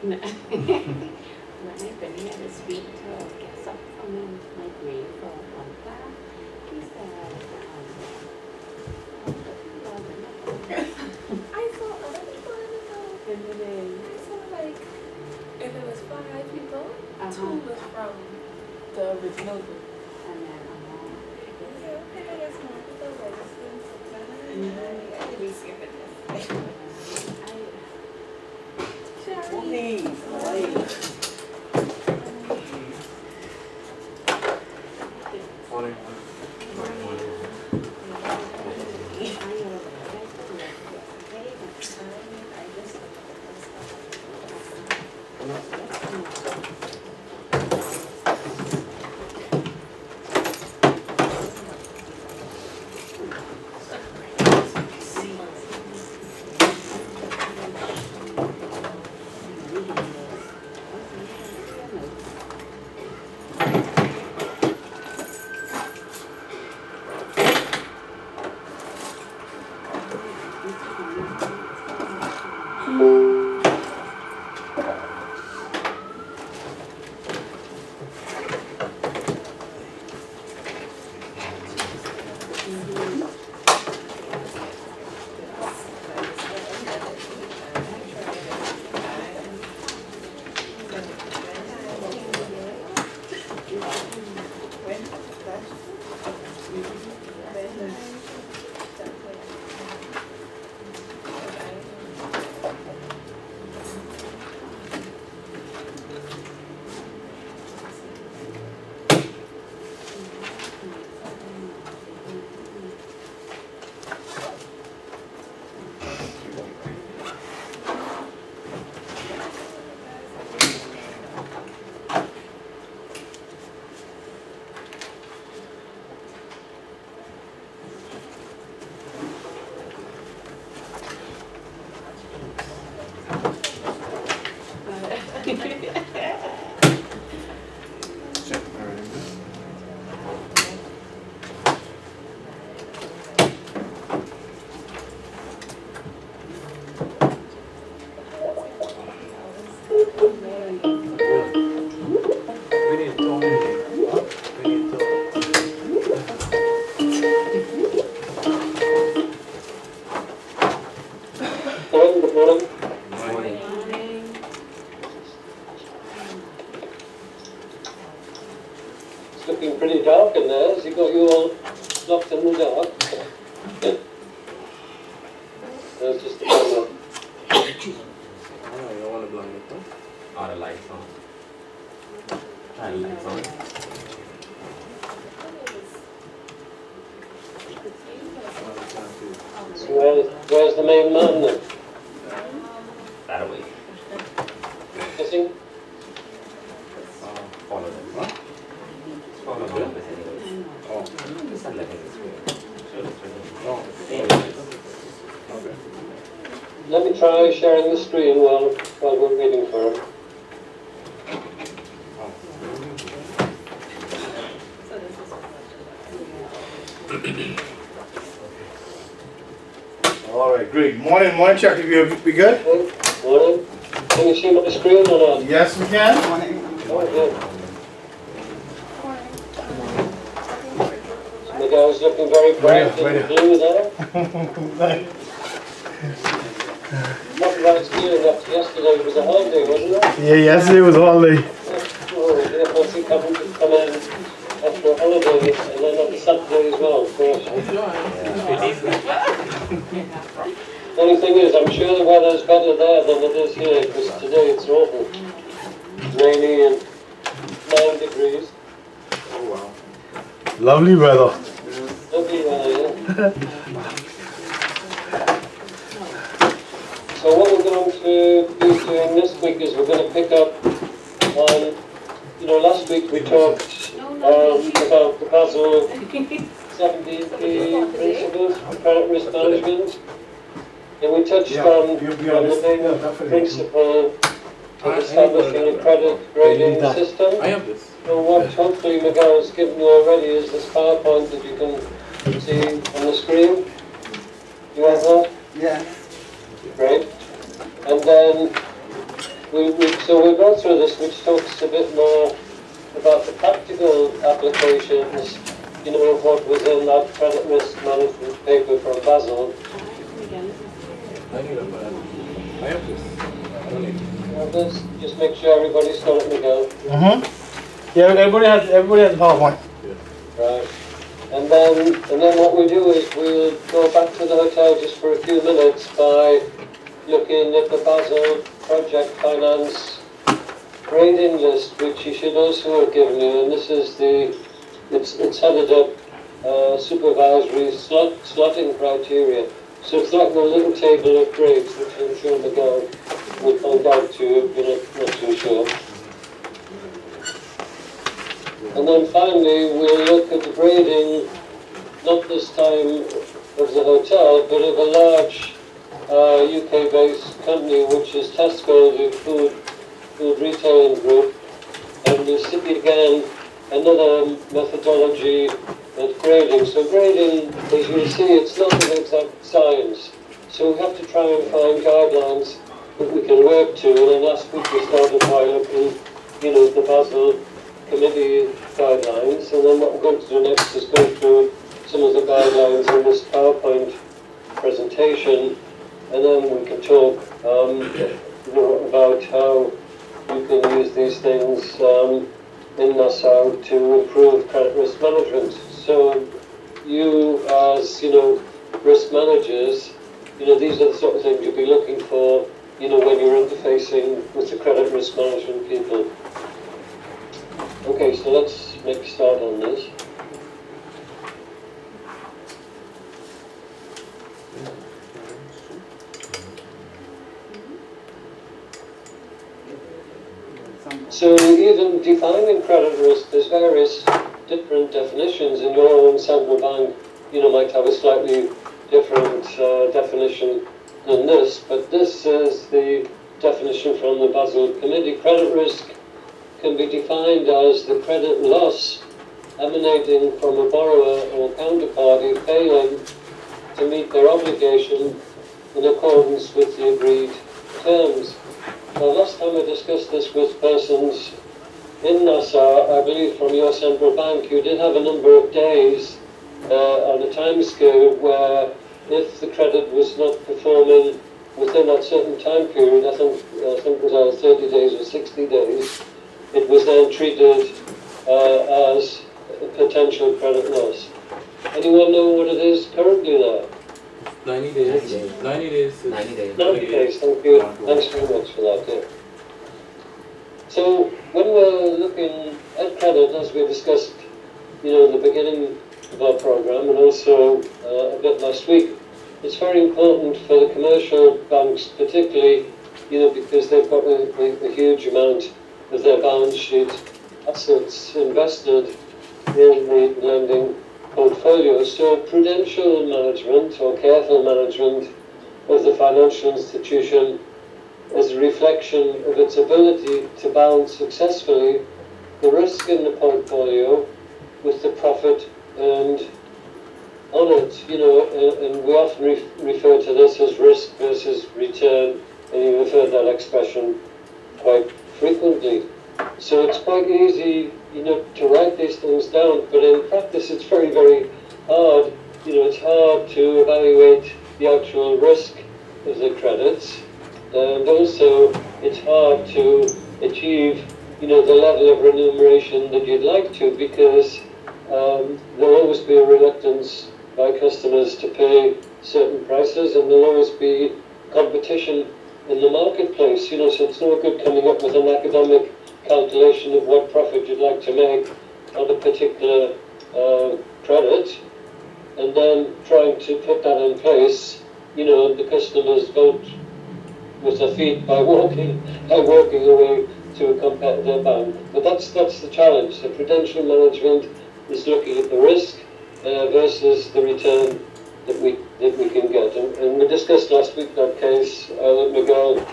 When I been here to speak to someone like me for one class, he said, I saw other people in the group. I saw like, if it was 5 people, 2 was from the original group. and then Yeah, I think I guess more people registered for I didn't skip it yesterday. Morning. It's looking pretty dark in there. Has he got you all locked in the dark? That's just the camera. Oh, you don't want to blind it though? Oh, the lights on. Try the lights on. So where's the main man then? That away. Missing? Follow them. What? Follow them. Oh. Just let it Oh. Okay. Let me try sharing the screen while we're waiting for him. All right, great. Morning, Chuck. We good? Morning. Can you see my screen or not? Yes, we can. Oh, good. The guy's looking very bright and blue there. Not right here enough. Yesterday was a holiday, wasn't it? Yeah, yesterday was holiday. Oh, therefore he come in after a holiday and then on Saturday as well, of course. The only thing is, I'm sure the weather's better there than it is here, because today it's awful. Rainy and 9 degrees. Oh, wow. Lovely weather. Lovely weather, yeah. So what we're going to be doing this week is we're going to pick up on, last week we talked about the Basel 17 key principles of credit risk management. And we touched on the main principle of establishing a credit grading system. I have this. And what hopefully Miguel has given you already is this PowerPoint that you can see on the screen. You have that? Yeah. Great. And then we through this, which talks a bit more about the practical applications, you know, of what was in that credit risk management paper from Basel. I need a pen. I have this. I don't need it. Let's just make sure everybody's got it, Miguel. Yeah, everybody has PowerPoint. Right. And then what we do is we'll go back to the hotel just for a few minutes by looking at the Basel project finance grading list, which you should also have given you. And this is it's headed up supervisory slotting criteria. So it's like a little table of grades, which I'm sure Miguel will point out to you if you're not too sure. And then finally, we'll look at the grading, not this time of the hotel, but of a large UK-based company, which is Tesco, the food retailing group. And you'll see again another methodology of grading. So grading, as you see, it's not an exact science. So we have to try and find guidelines that we can work to. And then last week we started by looking, you know, the Basel Committee guidelines. And then what we're going to do next is go through some of the guidelines in this PowerPoint presentation. And then we can talk, you know, about how you can use these things in Nassau to improve credit risk management. So you, as you know, risk managers, you know, these are the sort of things you'll be looking for, you know, when you're interfacing with the credit risk management people. Okay, so let's make a start on this. So even defining credit risk, there's various different definitions, and your own central bank, you know, might have a slightly different definition than this, but this is the definition from the Basel Committee. Credit risk can be defined as the credit loss emanating from a borrower or counterparty failing to meet their obligation in accordance with the agreed terms. Now, last time I discussed this with persons in Nassau, I believe from your central bank, you did have a number of days on a time scale where if the credit was not performing within that certain time period, I think it was either 30 days or 60 days, it was then treated as a potential credit loss. Anyone know what it is currently there? 90 days. 90 days. 90 days. 90 days, thank you. Thanks very much for that. Yeah. So when we're looking at credit, as we discussed, you know, in the beginning of our program, and also a bit last week, it's very important for the commercial banks, particularly, you know, because they've got a huge amount of their balance sheet assets invested in the lending portfolio. So prudential management or careful management of the financial institution is a reflection of its ability to balance successfully the risk in the portfolio with the profit earned on it. You know, and we often refer to this as risk versus return, and you've heard that expression quite frequently. So it's quite easy, you know, to write these things down, but in practice it's very, very hard. You know, it's hard to evaluate the actual risk of the credits, and also it's hard to achieve, you know, the level of remuneration that you'd like to, because there'll always be a reluctance by customers to pay certain prices, and there'll always be competition in the marketplace. You know, so it's no good coming up with an academic calculation of what profit you'd like to make on a particular credit, and then trying to put that in place, you know, and the customers vote with their feet by walking away to a competitor bank. But that's the challenge. The prudential management is looking at the risk versus the return that we can get. And we discussed last week that case that Miguel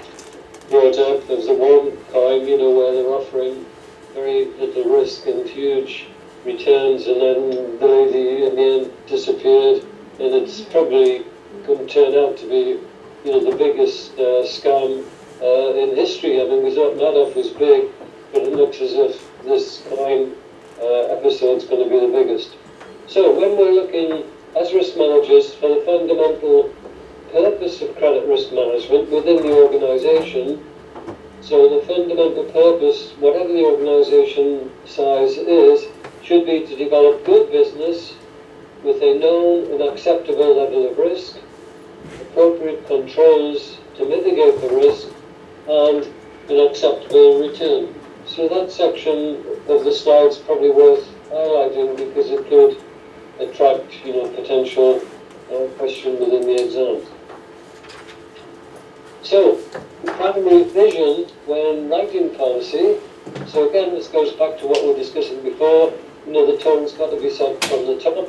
brought up. There's a one coin, you know, where they're offering very little risk and huge returns, and then the lady in the end disappeared, and it's probably going to turn out to be, you know, the biggest scam in history. I mean, we thought Madoff was big, but it looks as if this coin episode's going to be the biggest. So when we're looking as risk managers for the fundamental purpose of credit risk management within the organisation, so the fundamental purpose, whatever the organisation size is, should be to develop good business with a known and acceptable level of risk, appropriate controls to mitigate the risk, and an acceptable return. So that section of the slide's probably worth highlighting because it could attract, potential question within the exam. So, the primary vision when writing policy, so again this goes back to what we were discussing before, the tone's got to be set from the top.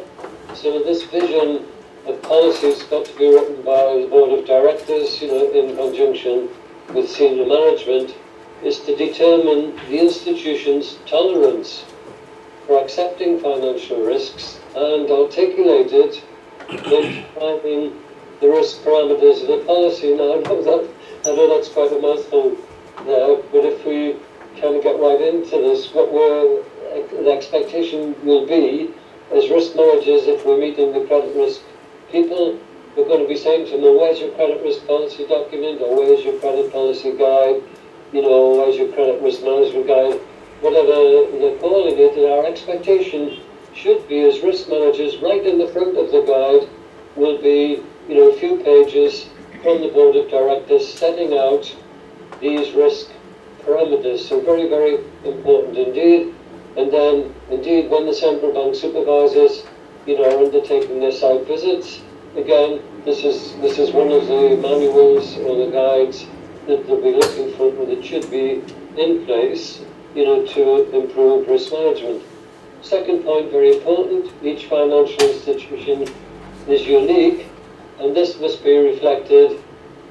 So this vision of policy's got to be written by the board of directors, in conjunction with senior management, is to determine the institution's tolerance for accepting financial risks and articulate it in defining the risk parameters of the policy. Now, I know that's quite a mouthful there, but if we kind of get right into this, what the expectation will be as risk managers, if we're meeting the credit risk people, we're going to be saying to them, well, where's your credit risk policy document, or where's your credit policy guide, where's your credit risk management guide, whatever they're calling it. And our expectation should be, as risk managers, right in the front of the guide will be a few pages from the board of directors setting out these risk parameters. So very, very important indeed. And then, indeed, when the central bank supervisors, are undertaking their site visits, again, this is one of the manuals or the guides that they'll be looking for, that should be in place, to improve risk management. Second point, very important, each financial institution is unique, and this must be reflected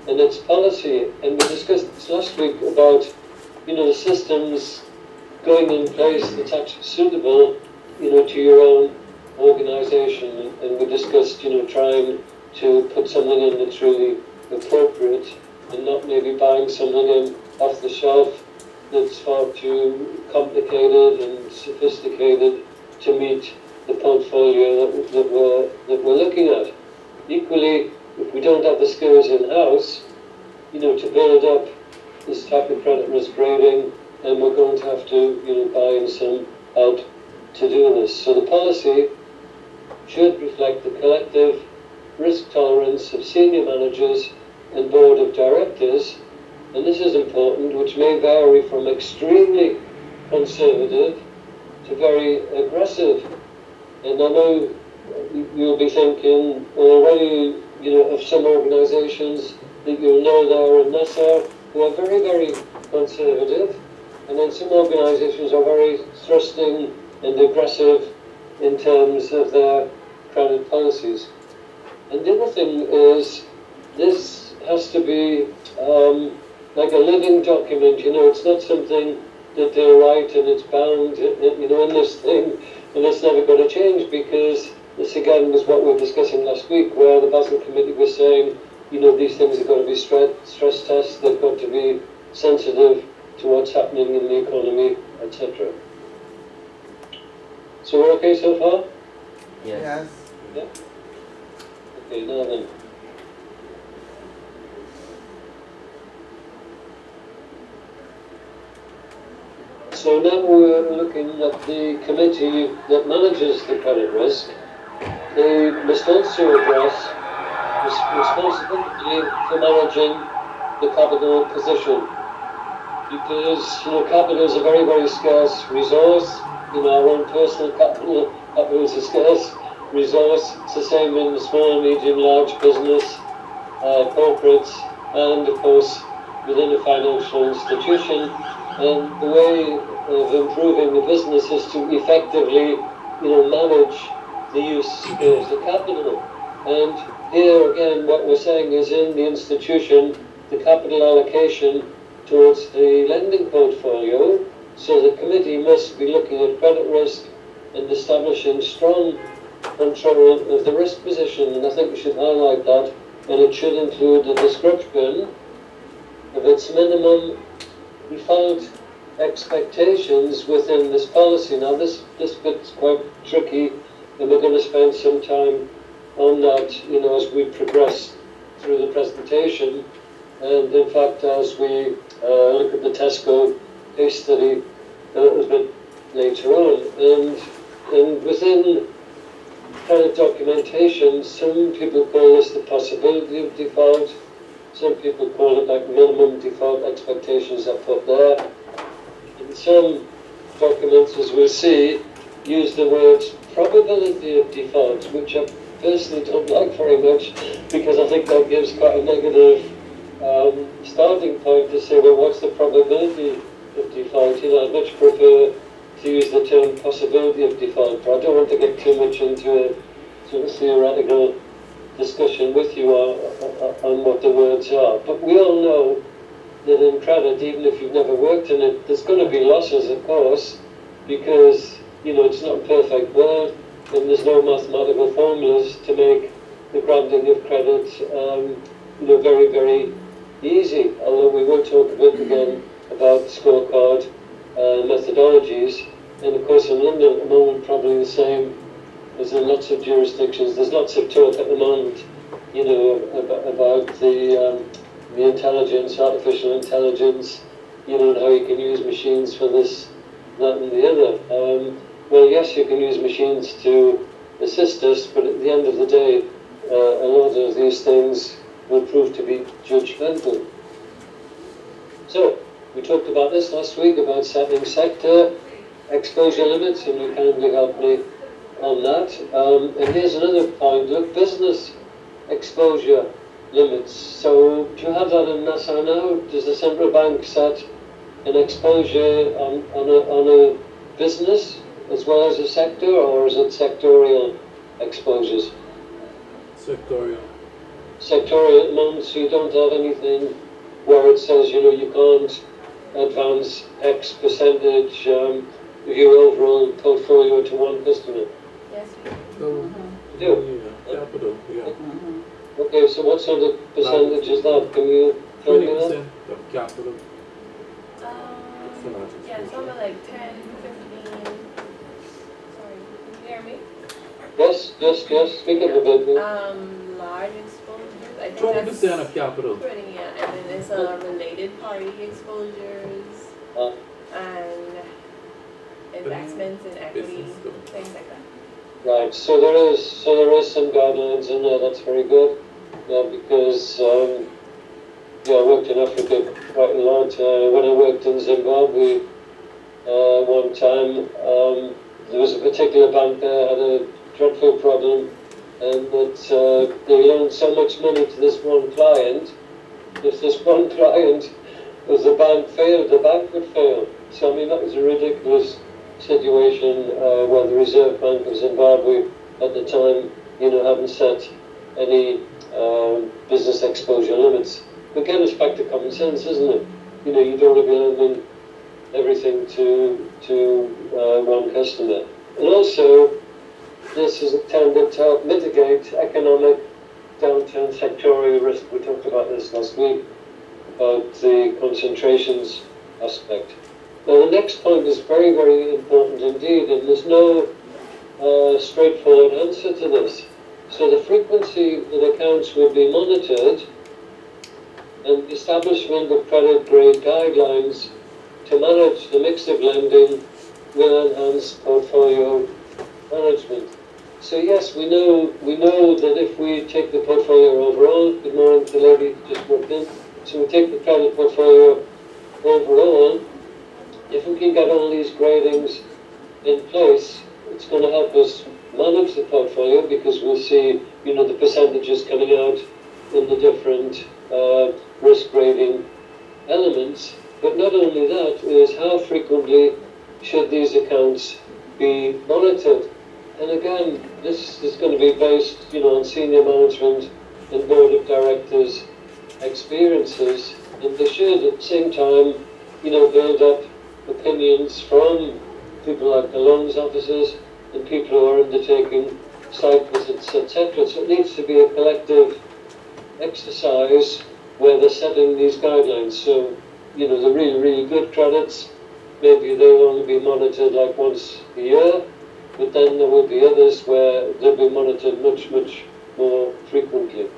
in its policy. And we discussed this last week about, the systems going in place that's actually suitable, to your own organisation. And we discussed, trying to put something in that's really appropriate and not maybe buying something in off the shelf that's far too complicated and sophisticated to meet the portfolio that we're looking at. Equally, if we don't have the skills in-house, to build up this type of credit risk grading, then we're going to have to, buy in some help to do this. So the policy should reflect the collective risk tolerance of senior managers and board of directors, and this is important, which may vary from extremely conservative to very aggressive. And I know you'll be thinking already, of some organisations that you'll know there in NASA who are very, very conservative, and then some organisations are very thrusting and aggressive in terms of their credit policies. And the other thing is, this has to be like a living document. It's not something that they write and it's bound, in this thing, and it's never going to change, because this again was what we were discussing last week, where the Basel Committee was saying, these things have got to be stress tests, they've got to be sensitive to what's happening in the economy, etc. So we're okay so far? Yes. Yeah? Okay, now then. So now we're looking at the committee that manages the credit risk. They must also address responsibility for managing the capital position, because capital is a very, very scarce resource. Our own personal capital is a scarce resource. It's the same in the small, medium, large business, corporates, and of course within a financial institution. And the way of improving the business is to effectively, manage the use of the capital. And here again, what we're saying is, in the institution, the capital allocation towards the lending portfolio. So the committee must be looking at credit risk and establishing strong control of the risk position. And I think we should highlight that. And it should include a description of its minimum default expectations within this policy. Now this bit's quite tricky, and we're going to spend some time on that, as we progress through the presentation. And in fact, as we look at the Tesco case study a little bit later on, and within credit documentation, some people call this the possibility of default, some people call it like minimum default expectations are put there. And some documents, as we'll see, use the words probability of default, which I personally don't like very much, because I think that gives quite a negative starting point to say, well, what's the probability of default? I'd much prefer to use the term possibility of default, but I don't want to get too much into a sort of theoretical discussion with you on what the words are. But we all know that in credit, even if you've never worked in it, there's going to be losses, of course, because, it's not a perfect world, and there's no mathematical formulas to make the granting of credit, very, very easy. Although we will talk a bit again about scorecard methodologies. And of course in London at the moment, probably the same as in lots of jurisdictions. There's lots of talk at the moment, about the intelligence, artificial intelligence, and how you can use machines for this, that and the other. Well, yes, you can use machines to assist us, but at the end of the day, a lot of these things will prove to be judgmental. So, we talked about this last week, about setting sector exposure limits, and you kindly helped me on that. And here's another point, look, business exposure limits. So, do you have that in Nassau now? Does the central bank set an exposure on a business as well as a sector, or is it sectorial exposures? Sectorial. Sectorial at the moment, so you don't have anything where it says, you can't advance X percentage of your overall portfolio to one customer. Yes. You do? Yeah, capital, yeah. Okay, so what sort of percentage is that? Can you tell me that? 20% of capital. Yeah, something like 10, 15. Sorry, can you hear me? Yes, speak up a bit. Large exposures. I think 20% that's of capital. pretty, yeah. And then there's related party exposures and investments in equity, things like that. Right, so there is some guidelines in there. That's very good. Yeah, because I worked in Africa quite a lot. When I worked in Zimbabwe one time, there was a particular bank there had a dreadful problem, and that they loaned so much money to this one client. If this one client of the bank failed, the bank would fail. So I mean, that was a ridiculous situation where the Reserve Bank of Zimbabwe at the time, hadn't set any business exposure limits. Again, it's back to common sense, isn't it? You don't want to be lending everything to one customer. And also, this is intended to help mitigate economic downturn, sectorial risk. We talked about this last week, about the concentrations aspect. Now, the next point is very, very important indeed, and there's no straightforward answer to this. So the frequency that accounts will be monitored, and the establishment of credit grade guidelines to manage the mix of lending will enhance portfolio management. So yes, we know that if we take the portfolio overall, good morning to the lady who just walked in, so we take the credit portfolio overall, if we can get all these gradings in place, it's going to help us manage the portfolio, because we'll see, the percentages coming out in the different risk grading elements. But not only that, is how frequently should these accounts be monitored? And again, this is going to be based, on senior management and board of directors' experiences, and they should at the same time, build up opinions from people like the loans officers and people who are undertaking site visits, etc. So it needs to be a collective exercise where they're setting these guidelines. So, you know, the really, really good credits, maybe they'll only be monitored like once a year, but then there will be others where they'll be monitored much, much more frequently.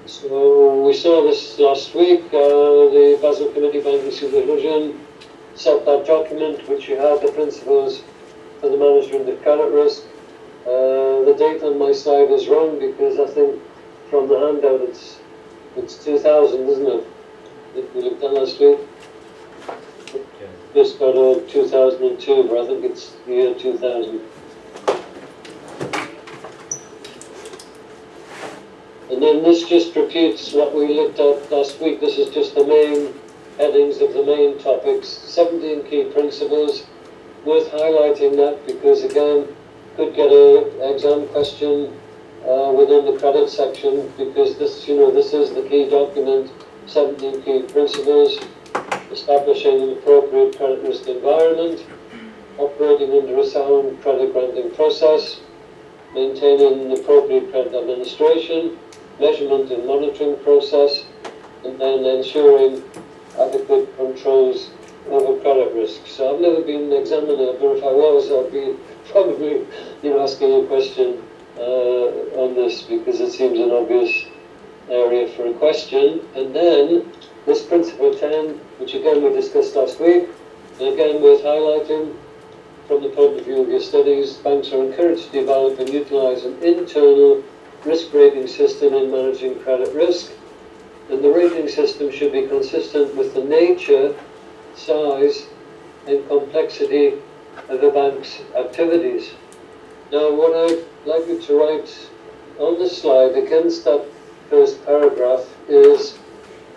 So we saw this last week, the Basel Committee Banking Supervision set that document which you have the principles for the management of credit risk. The date on my slide is wrong because I think from the handout it's 2000, isn't it? We looked at last week. Just got 2002, but I think it's the year 2000. And then this just repeats what we looked at last week. This is just the main headings of the main topics. 17 key principles. Worth highlighting that because again, could get an exam question within the credit section because this, you know, this is the key document. 17 key principles. Establishing an appropriate credit risk environment. Operating under a sound credit granting process. Maintaining an appropriate credit administration. Measurement and monitoring process, and then ensuring adequate controls over credit risk. So I've never been an examiner, but if I was, I'd be probably, you know, asking a question on this because it seems an obvious area for a question. And then this principle 10, which again we discussed last week, and again worth highlighting from the point of view of your studies, banks are encouraged to develop and utilize an internal risk rating system in managing credit risk, and the rating system should be consistent with the nature, size and complexity of a bank's activities. Now what I'd like you to write on the slide against that first paragraph is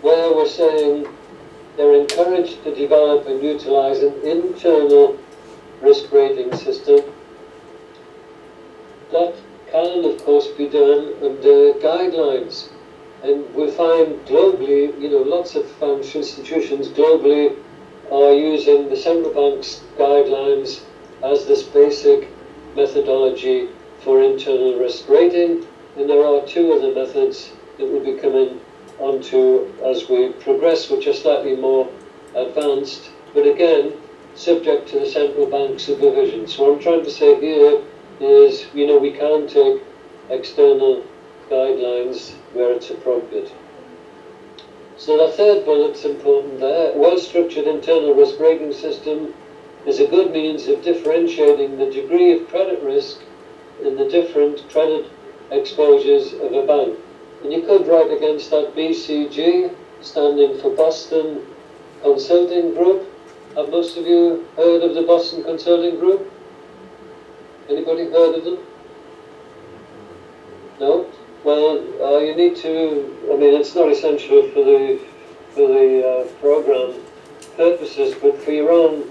where we're saying they're encouraged to develop and utilize an internal risk rating system. That can, of course, be done under guidelines. And we find globally, you know, lots of financial institutions globally are using the central bank's guidelines as this basic methodology for internal risk rating. And there are two other methods that we'll be coming onto as we progress, which are slightly more advanced, but again, subject to the central bank supervision. So what I'm trying to say here is, you know, we can take external guidelines where it's appropriate. So the third bullet's important there. Well-structured internal risk rating system is a good means of differentiating the degree of credit risk in the different credit exposures of a bank. And you could write against that BCG, standing for Boston Consulting Group. Have most of you heard of the Boston Consulting Group? Anybody heard of them? No? Well, you need to, I mean, it's not essential for the program purposes, but for your own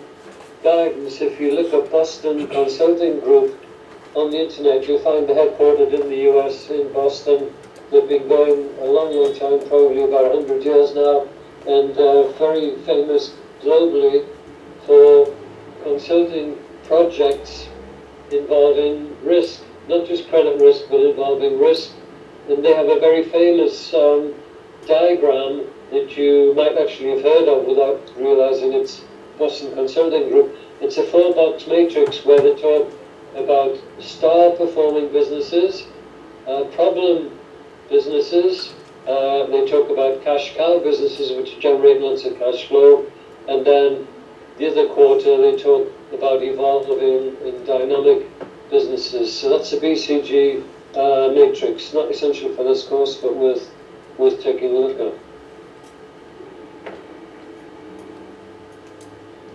guidance, if you look at Boston Consulting Group on the internet, you'll find they're headquartered in the US, in Boston. They've been going a long, long time, probably about 100 years now, and very famous globally for consulting projects involving risk, not just credit risk, but involving risk. And they have a very famous diagram that you might actually have heard of without realizing it's Boston Consulting Group. It's a 4-box matrix where they talk about star-performing businesses, problem businesses, they talk about cash cow businesses which generate lots of cash flow, and then the other quarter they talk about evolving and dynamic businesses. So that's a BCG matrix, not essential for this course, but worth taking a look at.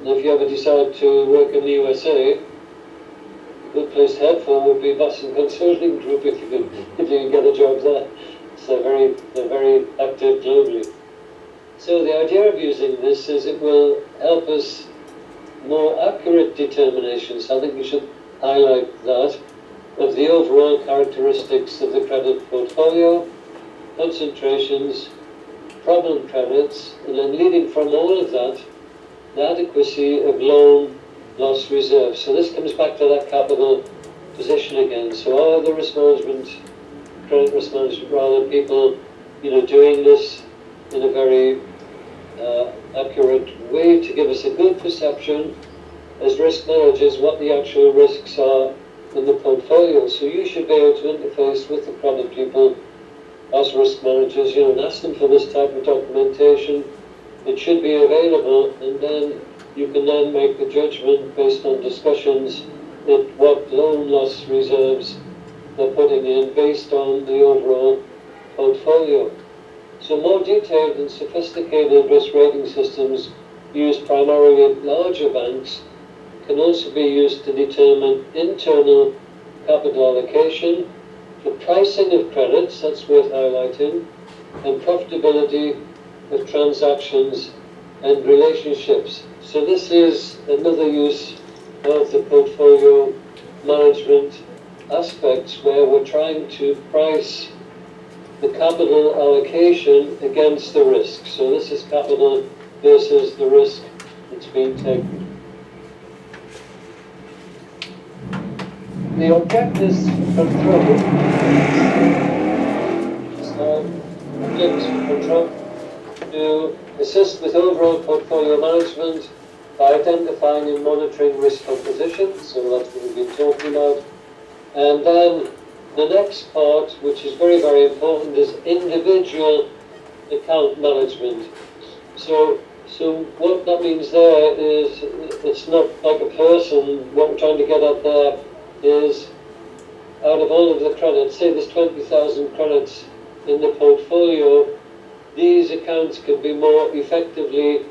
And if you ever decide to work in the USA, a good place to head for would be Boston Consulting Group if you can get a job there. So they're very active globally. So the idea of using this is it will help us more accurate determinations. I think we should highlight that, of the overall characteristics of the credit portfolio, concentrations, problem credits, and then leading from all of that, the adequacy of loan loss reserves. So this comes back to that capital position again. So are the risk management, credit risk management rather, people, doing this in a very accurate way to give us a good perception as risk managers what the actual risks are in the portfolio. So you should be able to interface with the credit people as risk managers, and ask them for this type of documentation. It should be available, and then you can then make a judgment based on discussions at what loan loss reserves they're putting in based on the overall portfolio. So more detailed and sophisticated risk rating systems used primarily at larger banks can also be used to determine internal capital allocation, the pricing of credits, that's worth highlighting, and profitability of transactions and relationships. So this is another use of the portfolio management aspects where we're trying to price the capital allocation against the risk. So this is capital versus the risk that's being taken. The objectives control to assist with overall portfolio management by identifying and monitoring risk composition, so that's what we've been talking about. And then the next part, which is very, very important, is individual account management. So what that means there is it's not like a person. What we're trying to get at there is out of all of the credits, say there's 20,000 credits in the portfolio, these accounts can be more effectively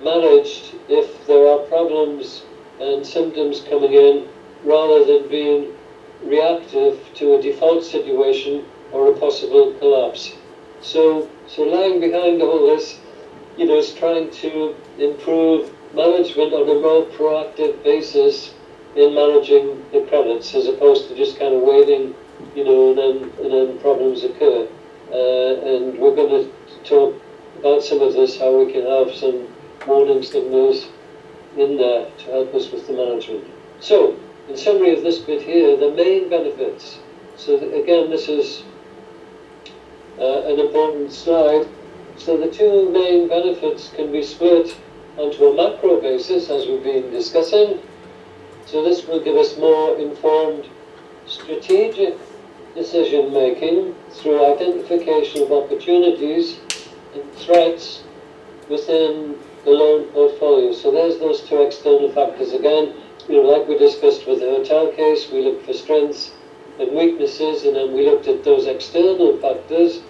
managed if there are problems and symptoms coming in rather than being reactive to a default situation or a possible collapse. So lying behind all this, is trying to improve management on a more proactive basis in managing the credits as opposed to just kind of waiting, and then problems occur. And we're going to talk about some of this, how we can have some warning signals in there to help us with the management. So, in summary of this bit here, the main benefits. So again, this is an important slide. So the two main benefits can be split onto a macro basis, as we've been discussing. So this will give us more informed strategic decision making through identification of opportunities and threats within the loan portfolio. So there's those two external factors again. Like we discussed with the hotel case, we looked for strengths and weaknesses, and then we looked at those external factors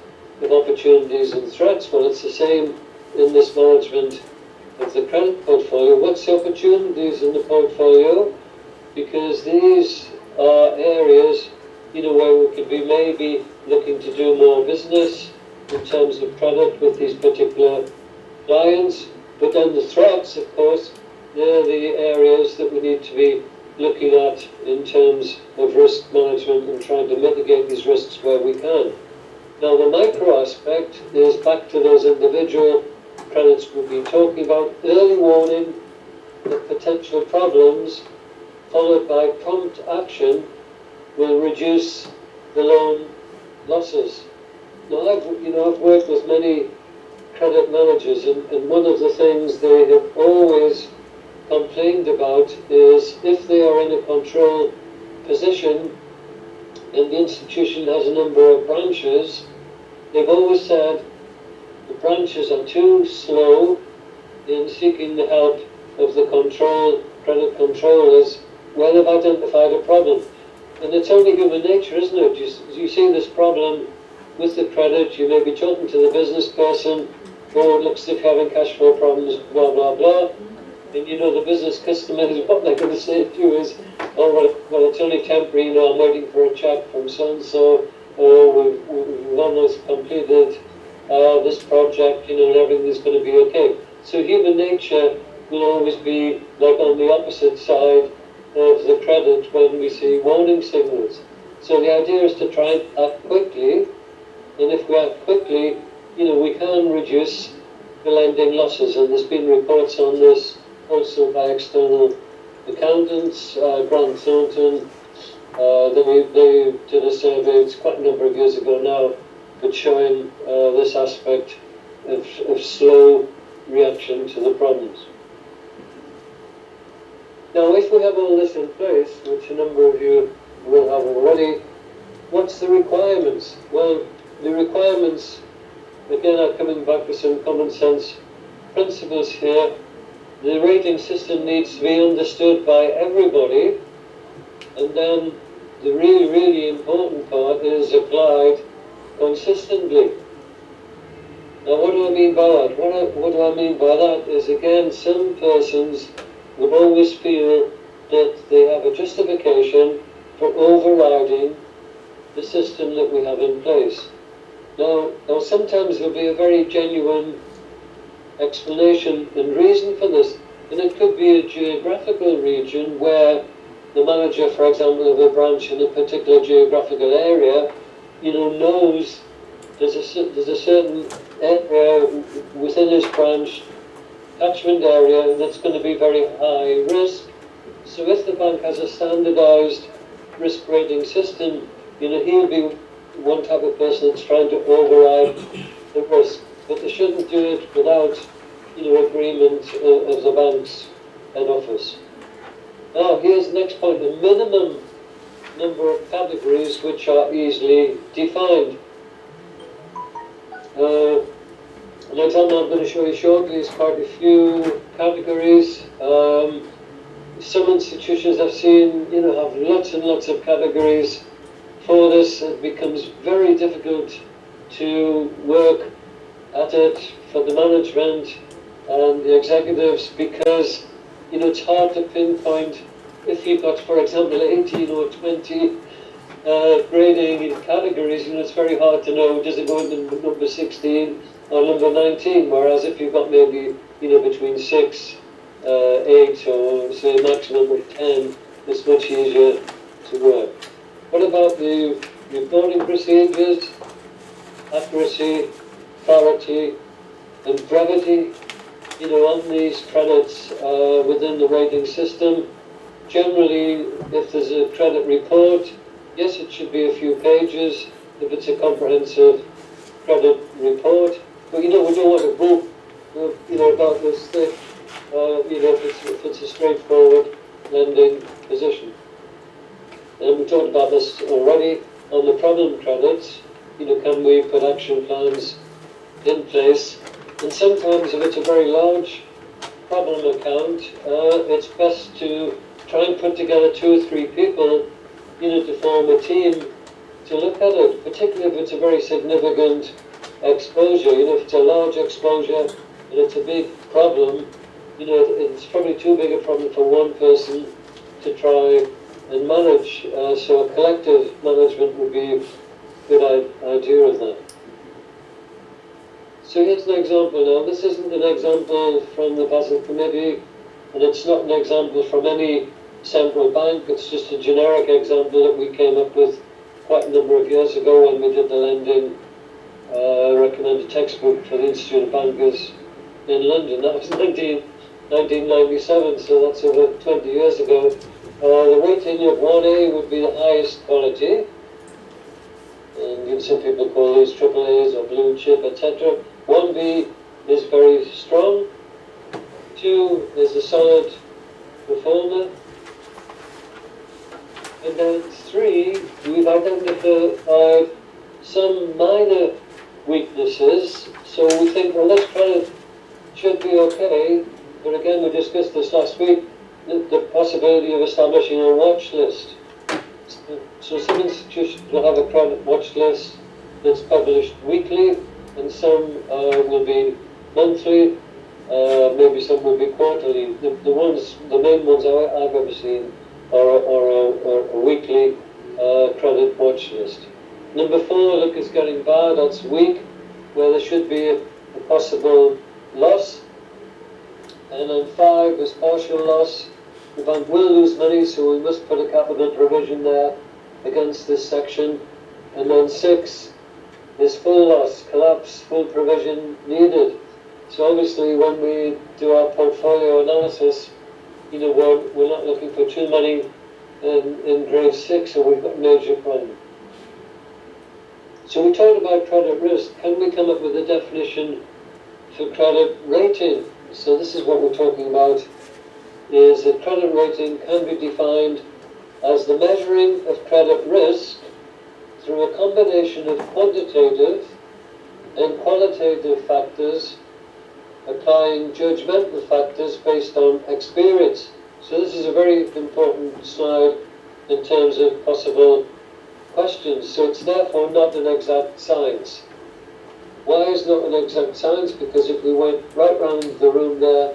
of opportunities and threats. Well, it's the same in this management of the credit portfolio. What's the opportunities in the portfolio? Because these are areas, where we could be maybe looking to do more business in terms of credit with these particular clients. But then the threats, of course, they're the areas that we need to be looking at in terms of risk management and trying to mitigate these risks where we can. Now the micro aspect is back to those individual credits we've been talking about. Early warning of potential problems followed by prompt action will reduce the loan losses. Now I've worked with many credit managers, and one of the things they have always complained about is if they are in a control position and the institution has a number of branches, they've always said the branches are too slow in seeking the help of the credit controllers when they've identified a problem. And it's only human nature, isn't it? You see this problem with the credit, you may be talking to the business person, oh, it looks as if you're having cash flow problems, blah, blah, blah. And the business customers, what they're going to say to you is, oh, well, it's only temporary, I'm waiting for a check from so-and-so, or we've almost completed this project, and everything's going to be okay. So human nature will always be like on the opposite side of the credit when we see warning signals. So the idea is to try and act quickly, and if we act quickly, we can reduce the lending losses, and there's been reports on this also by external accountants, Grant Thornton, They did a survey, it's quite a number of years ago now, but showing this aspect of slow reaction to the problems. Now, if we have all this in place, which a number of you will have already, what's the requirements? Well, the requirements, again, are coming back to some common sense principles here. The rating system needs to be understood by everybody, and then the really, really important part is applied consistently. Now, what do I mean by that? What do I mean by that is, again, some persons would always feel that they have a justification for overriding the system that we have in place. Now sometimes there'll be a very genuine explanation and reason for this, and it could be a geographical region where the manager, for example, of a branch in a particular geographical area, knows there's a certain area within his branch, catchment area, that's going to be very high risk. So if the bank has a standardized risk rating system, he'll be one type of person that's trying to override the risk, but they shouldn't do it without, agreement of the bank's head office. Now, here's the next point: the minimum number of categories which are easily defined. An example I'm going to show you shortly is quite a few categories. Some institutions I've seen, have lots and lots of categories. For this, it becomes very difficult to work at it for the management and the executives, because it's hard to pinpoint if you've got, for example, 18 or 20 grading in categories. It's very hard to know, does it go into number 16 or number 19, whereas if you've got maybe between 6, 8, or say a maximum of 10, it's much easier to work. What about the reporting procedures, accuracy, clarity, and brevity? On these credits within the rating system, generally, if there's a credit report, yes, it should be a few pages if it's a comprehensive credit report. But we don't want a book, about this thick, if it's a straightforward lending position. And we talked about this already on the problem credits. Can we put action plans in place? And sometimes if it's a very large problem account, it's best to try and put together 2 or 3 people, to form a team to look at it, particularly if it's a very significant exposure. If it's a large exposure and it's a big problem, it's probably too big a problem for one person to try and manage. So a collective management would be a good idea of that. So here's an example now. This isn't an example from the Basel Committee, and it's not an example from any central bank. It's just a generic example that we came up with quite a number of years ago when we did the lending recommended textbook for the Institute of Bankers in London. That was 1997, so that's over 20 years ago. The rating of 1A would be the highest quality, and some people call these AAAs or blue chip, etc. 1B is very strong. 2 is a solid performer. And then 3, we've identified some minor weaknesses. So we think, well, this credit should be okay. But again, we discussed this last week, the possibility of establishing a watch list. So some institutions will have a credit watch list that's published weekly, and some will be monthly, maybe some will be quarterly. The main ones I've ever seen are a weekly credit watch list. Number 4, look, is getting bad, that's weak, where there should be a possible loss. And then 5 is partial loss. The bank will lose money, so we must put a capital provision there against this section. And then 6 is full loss, collapse, full provision needed. So obviously when we do our portfolio analysis, we're not looking for too many in grade 6, and we've got a major problem. So we talked about credit risk. Can we come up with a definition for credit rating? So this is what we're talking about, is that credit rating can be defined as the measuring of credit risk through a combination of quantitative and qualitative factors, applying judgmental factors based on experience. So this is a very important slide in terms of possible questions. So it's therefore not an exact science. Why is it not an exact science? Because if we went right round the room there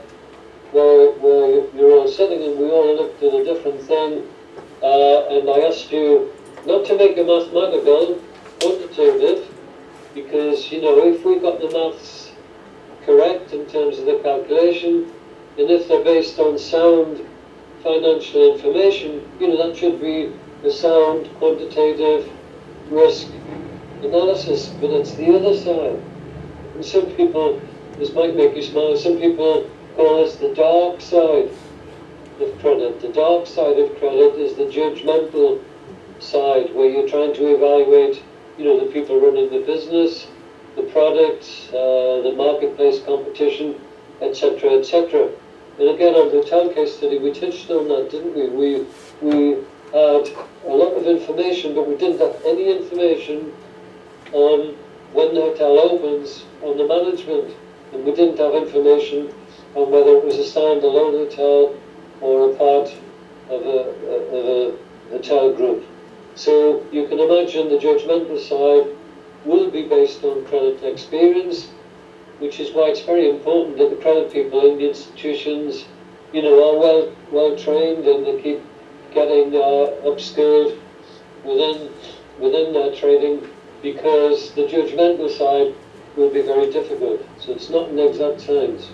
where you're all sitting and we all looked at a different thing, and I asked you not to make a mathematical, quantitative, because, you know, if we got the maths correct in terms of the calculation, and if they're based on sound financial information, you know, that should be the sound quantitative risk analysis, but it's the other side. And some people, this might make you smile, some people call this the dark side of credit. The dark side of credit is the judgmental side, where you're trying to evaluate, you know, the people running the business, the products, the marketplace competition, etc., etc. And again, on the hotel case study, we touched on that, didn't we? We had a lot of information, but we didn't have any information on when the hotel opens, on the management, and we didn't have information on whether it was a standalone hotel or a part of a hotel group. So you can imagine the judgmental side will be based on credit experience, which is why it's very important that the credit people in the institutions, you know, are well trained, and they keep getting upskilled within their training, because the judgmental side will be very difficult. So it's not an exact science.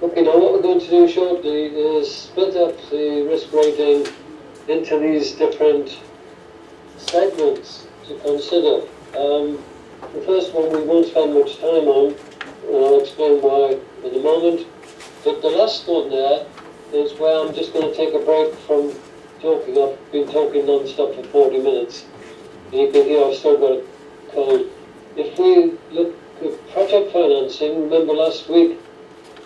Okay, now what we're going to do shortly is split up the risk rating into these different segments to consider. The first one we won't spend much time on, and I'll explain why in a moment. But the last one there is where I'm just going to take a break from talking. I've been talking non-stop for 40 minutes. And you can hear I've still got a cold. If we look at project financing, remember last week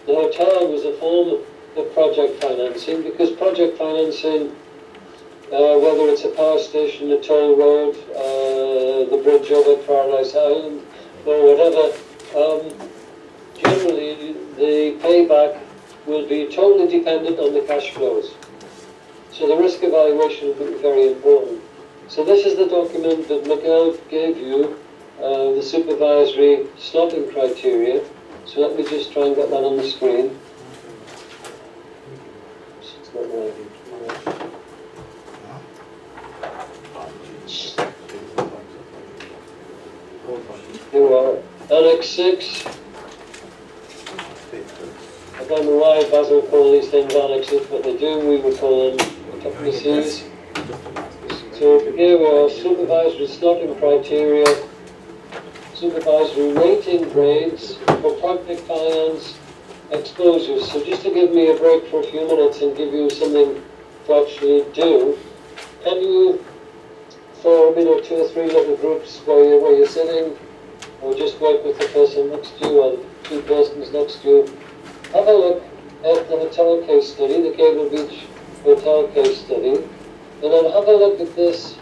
the hotel was a form of project financing, because project financing, whether it's a power station, a toll road, the bridge over Paradise Island, or whatever, generally the payback will be totally dependent on the cash flows. So the risk evaluation will be very important. So this is the document that Miguel gave you, the supervisory slotting criteria. So let me just try and get that on the screen. It's not working. Here we are, Annex 6. I don't know why Basil call these things annexes, but they do. We would call them appendices. So here we are, supervisory slotting criteria, supervisory rating grades for project finance exposures. So just to give me a break for a few minutes and give you something to actually do, can you form, you know, 2 or 3 little groups where you're sitting, or just work with the person next to you, or 2 persons next to you. Have a look at the hotel case study, the Cable Beach hotel case study, and then have a look at this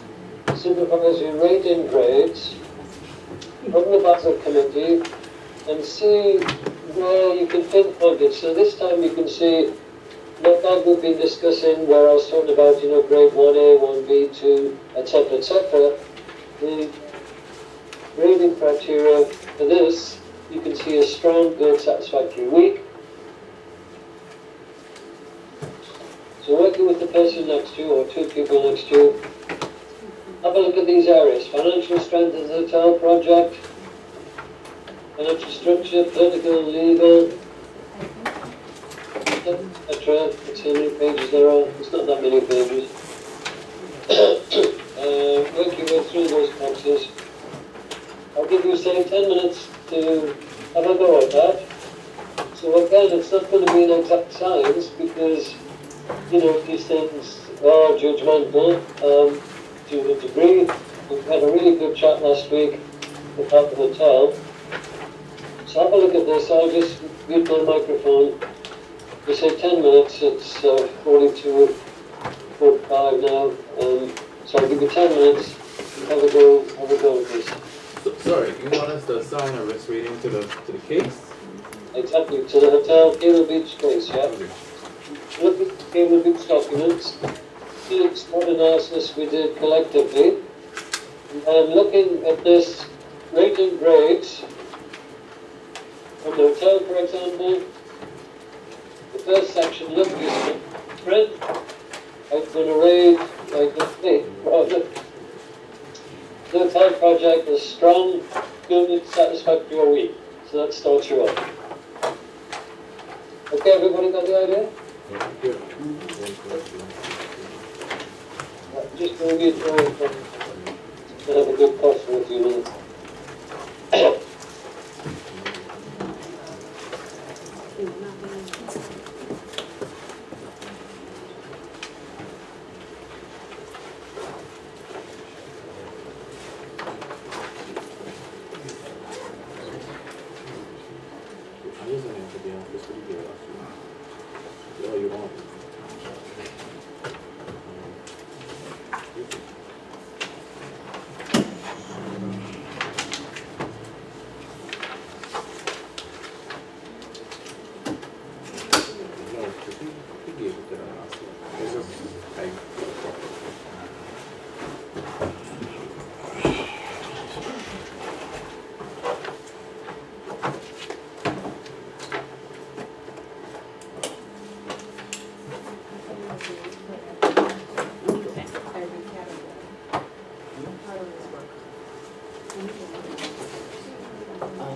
supervisory rating grades from the Basel Committee and see where you can pinpoint it. So this time you can see what we've been discussing, where I was talking about, you know, grade 1A, 1B, 2, etc., etc. The grading criteria for this, you can see a strong, good, satisfactory, weak. So working with the person next to you, or 2 people next to you, have a look at these areas. Financial strength of the hotel project, financial structure, political, legal, etc. Let's see how many pages there are. It's not that many pages. Work your way through those boxes. I'll give you, say, 10 minutes to have a go at that. So again, it's not going to be an exact science, because, you know, these things judgmental to the degree. We had a really good chat last week about the hotel. So have a look at this. I'll just mute my microphone. We say 10 minutes. It's 42:45 now. So I'll give you 10 minutes. Have a go with this. Sorry, you want us to assign a risk rating to the case? Exactly, to the hotel Cable Beach case, yeah? Look at the Cable Beach documents. See it's what analysis we did collectively. And looking at this rating grades from the hotel, for example, the first section, look, is friend. I'm going to rate like this thing. The hotel project is strong, good, satisfactory, or weak. So that starts you off. Okay, everybody got the idea? Just going to reiterate and have a good cough for a few minutes.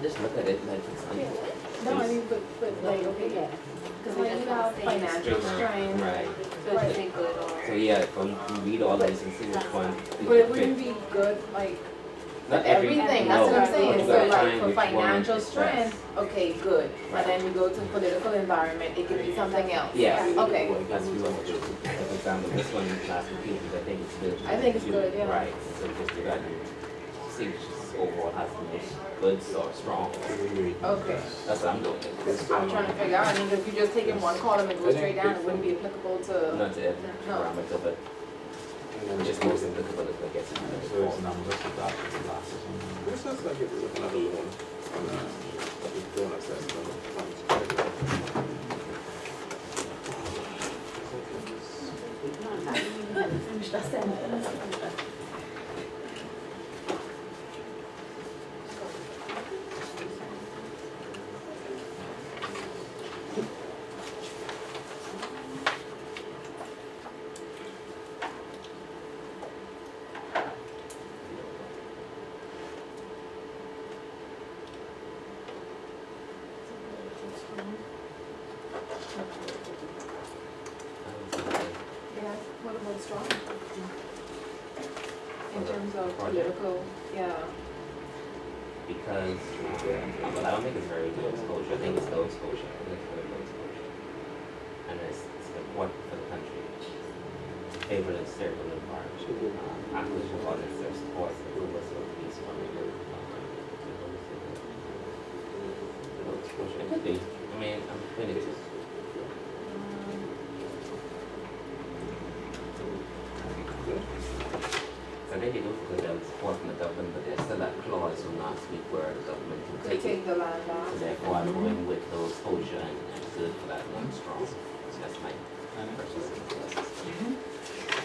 Just look at it like it's No, I mean, but like, okay, Yeah. because like you have financial strength. right. Right. So yeah, when you read all this and see which one. But it wouldn't be good, like, Not every- everything, no, that's what I'm but saying, you so gotta like find for which one financial is best. strength, okay, good. Right. And then you go to political environment, it could be something else. Yeah. Okay. Because we want to, for example, this one last week, I think it's good. I think it's good, yeah. Right, so just do that and see which is overall has the most goods or strong. Okay. That's what I'm doing. I'm trying to figure out, I mean, if you just take in one column and go straight down, it wouldn't be applicable to, Not to every No. parameter, but just most applicable if I guess. So it's numbers of that glasses on. This looks like it's another loan on loan assessment. Finish that sentence. yeah, what about strong? In terms of political, yeah. Because, but I don't think it's very low exposure. I think it's low exposure. I think it's very low exposure. And it's important for the country. Favorable and stable environment. Acquisition of others, their support, approval, so peace, one low exposure. It could be. I mean, I'm thinking it's I think it was because they were supporting the government, but there's still that clause from last week where the government can Could take take it. the land So back. therefore, I'm going with the exposure and good for that one strong. So that's my personal synthesis.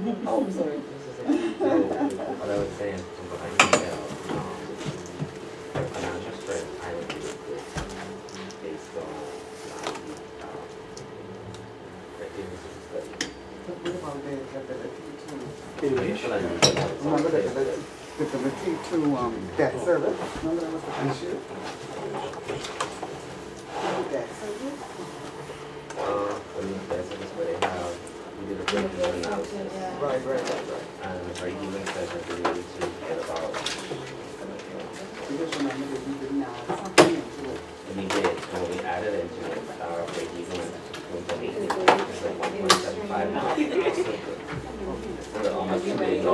Oh, I'm sorry. So, what I was saying, from what I can tell, their financial strength, I would be good based on criteria of the study. But what about the ability to, Racial and regional remember the results. ability to, debt service? Remember that was the issue? Debt service? When there's a where they have, we did a break-even analysis. Right. And the break-even said that they needed to get about, Because remember that you didn't add something into it. and we did, when we added into it, our break-even went to 8, it's like 1.75 now. So almost $2 billion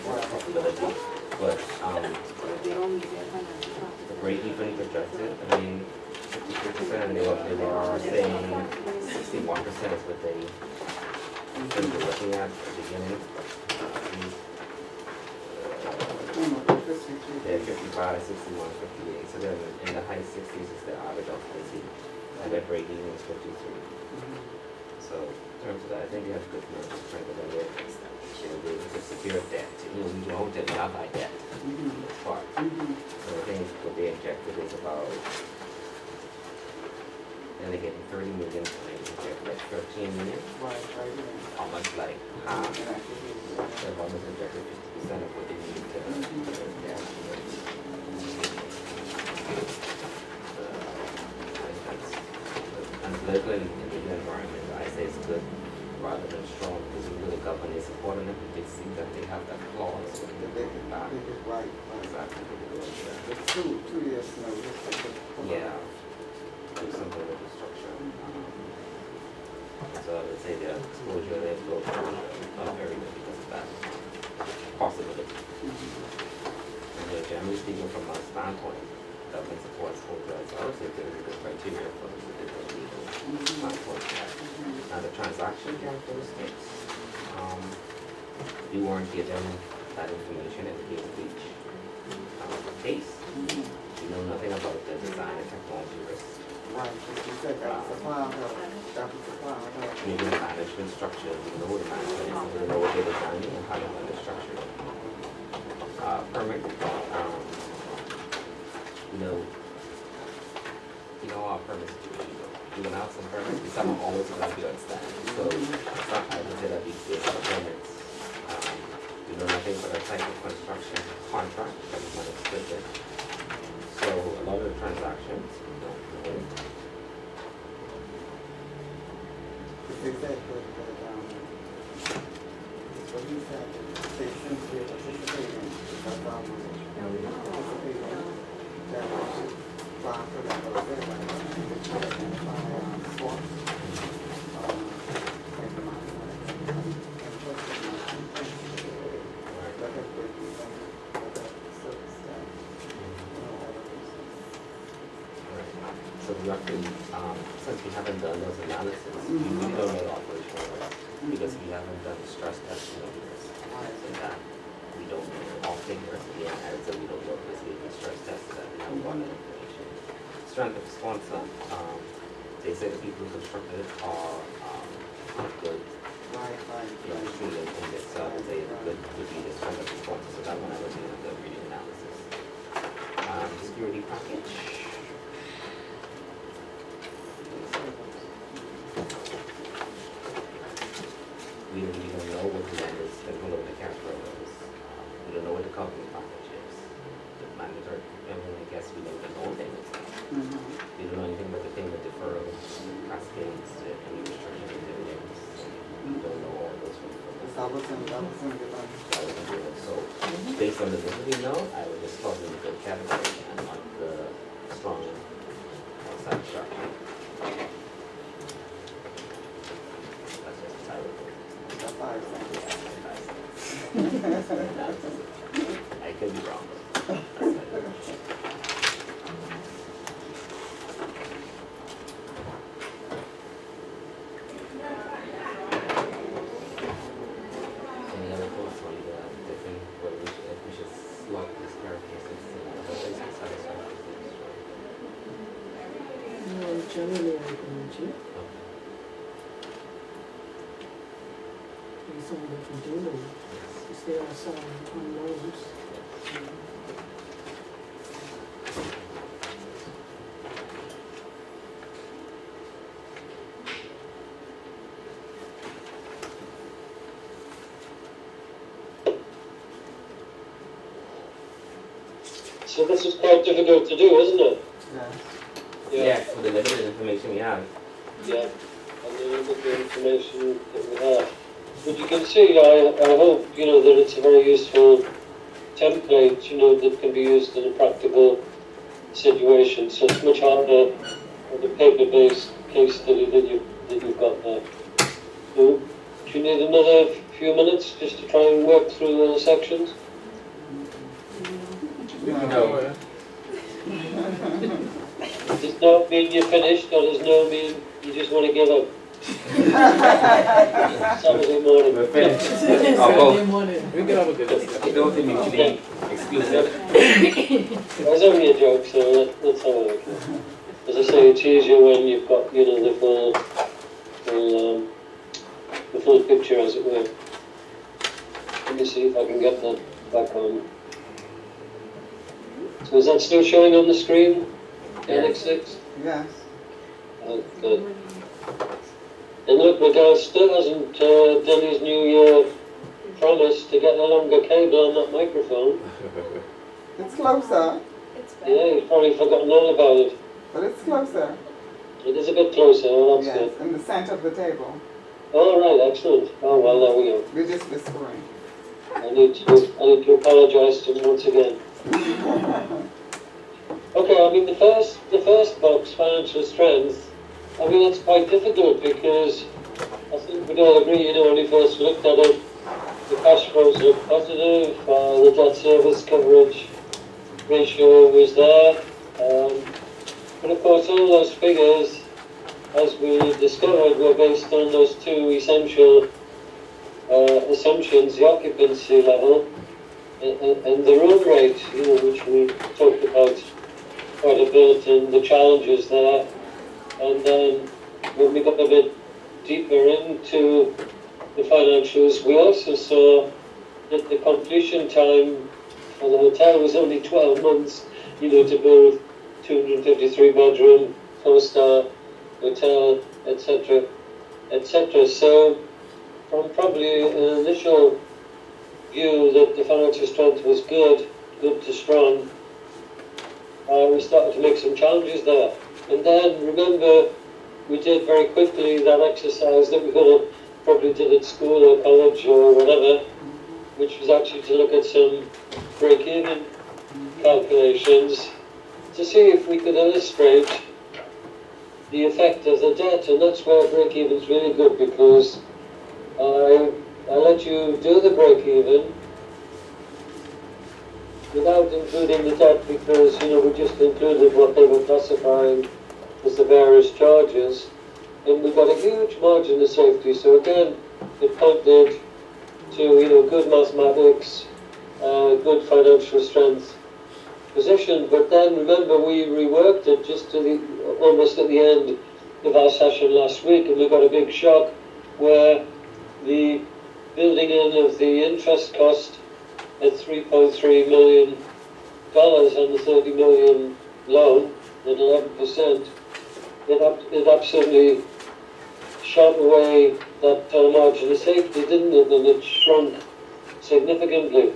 profitability. But the break-even projected, I mean, 53%, and they were saying 61% is what they were looking at the beginning. They're 55, 61, 58, so they're in the high 60s is the average of the team, and their break-even is 53. So in terms of that, I think they have good financial strength, and they're able to secure debt. You know, we don't debt, not buy debt. It's part. So I think what they injected is about, and they're getting 30 million, and they inject like 13 million, Right. almost like half. They've almost injected 50% of what they need to debt. And politically, in the environment, I say it's good rather than strong, because we really govern is supporting them, but they see that they have that clause with the big back. Right. Exactly. It's 2 years notice. Yeah, do something with the structure. So I would say their exposure, their flow exposure are very good because of that possibility. And generally speaking, from a standpoint, government supports both sides. I would say there is a good criteria for the different legal standpoint. Now the transaction characteristics, we weren't given that information in the case of each case. We know nothing about the design and technology risk. Right, you said that was a file, that was a file. Maybe the management structure, we know what the management is, we know what they're designing and how they're going to structure it. Permit, you know our permits do, you will have some permits, some are always going to be outstanding. So I would say that we based on permits, we know nothing but a type of construction contract that is not explicit. So a lot of the transactions, we don't know. They said so he said they since we're participating, because we don't participate that we should file for that, but everybody and file sports. So we have to, since we haven't done those analysis, we really don't know the operational risk, because we haven't done the stress testing of this. So that we don't know all figures, and so we don't know if we can stress test that, we have one information. Strength of sponsor, they say the people who constructed it are good, truly in this, so I would say good would be the strength of the sponsor, so that one I would do the reading analysis. Security package. We really don't know what the numbers, we don't know what the cash flow is. We don't know what the company package is. The manager, I guess we don't even know payments. We don't know anything about the payment deferrals, cascades, any restriction of dividends. We don't know all those things. So based on the little we know, I would just call them a good category and not the strong outside structure. That's just how it goes. I could be wrong. Any other thoughts on the different, what we should, if we should slot this characteristics in the basic satisfaction? Generally, I agree with you. some that can do them, because there are some unknowns. So this is quite difficult to do, isn't it? Yes, with the limited information we have. Yeah, and the limited information that we have. But you can see, I hope, you know, that it's a very useful template, you know, that can be used in a practical situation. So it's much harder on the paper-based case study that you've got there. So, do you need another few minutes just to try and work through the sections? No. Does no mean you're finished, or does no mean you just want to give up? Saturday morning. We're finished. Oh, We can have a good discussion. I don't think mutually exclusive. It was only a joke, so that's how I like it. As I say, it's easier when you've got, you know, the full picture, as it were. Let me see if I can get that back on. So is that still showing on the screen? Annex 6? Yes. Good. And look, Miguel still hasn't done his New Year promise to get a longer cable on that microphone. It's closer, It's bad. Yeah, he's probably forgotten all about it. but it's closer. It is a bit closer, oh, that's Yes, good. in the center of the table. All right, excellent. Oh, well, there we go. We're just whispering. I need to apologise to him once again. Okay, I mean, the first box, financial strength, I mean, it's quite difficult because I think we'd all agree, you know, when we first looked at it, the cash flows look positive, the debt service coverage ratio was there. But of course, all those figures, as we discovered, were based on those two essential assumptions, the occupancy level and the room rate, you know, which we talked about quite a bit, and the challenges there. And then when we got a bit deeper into the financials, we also saw that the completion time for the hotel was only 12 months, you know, to build 253 bedroom, 4-star hotel, etc., etc. So from probably an initial view that the financial strength was good to strong, we started to make some challenges there. And then, remember, we did very quickly that exercise that we all probably did at school or college or whatever, which was actually to look at some break-even calculations to see if we could illustrate the effect of the debt. And that's where break-even is really good, because I let you do the break-even without including the debt, because, you know, we just included what they were classifying as the various charges, and we got a huge margin of safety. So again, it pointed to, you know, good mathematics, good financial strength position. But then remember, we reworked it just to almost at the end of our session last week, and we got a big shock where the building in of the interest cost at $3.3 million on the $30 million loan at 11%, it absolutely shot away that margin of safety, didn't it? And it shrunk significantly.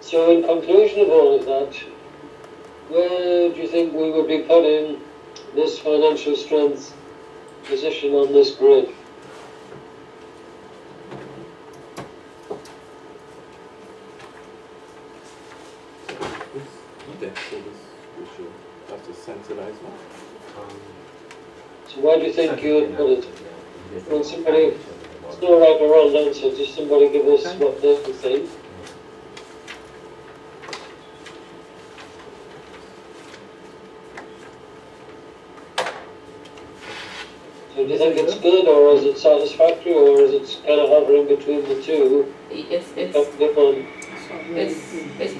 So in conclusion of all of that, where do you think we would be putting this financial strength position on this grid? That's a centralized one. So where do you think you would put it? Well, somebody, it's no right or wrong answer, just somebody give us what they think. So do you think it's good, or is it satisfactory, or is it kind of hovering between the two? It's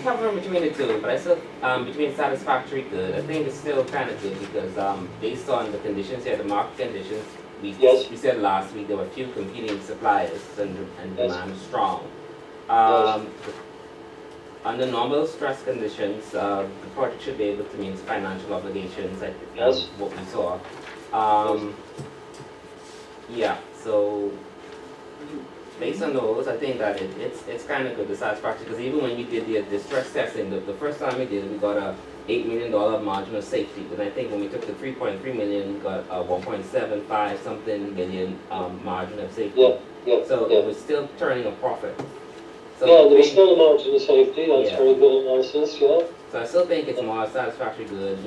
covering between the two, but I still between satisfactory good. I think it's still kind of good because based on the conditions here, the market conditions, Yes. we said last week there were few competing suppliers and Yes. demand strong. Yes. Under normal stress conditions, the project should be able to meet its financial obligations, like Yes. what we saw. Yeah, so based on those, I think that it's kind of good, the satisfaction, because even when we did the stress testing, the first time we did it, we got a $8 million margin of safety. And I think when we took the 3.3 million, we got a 1.75 something million margin of safety. Yeah, yeah, So yeah. it was still turning a profit. So Yeah, there was we- still a margin of safety, that's Yeah. very good analysis, yeah. So I still think it's more satisfactory good,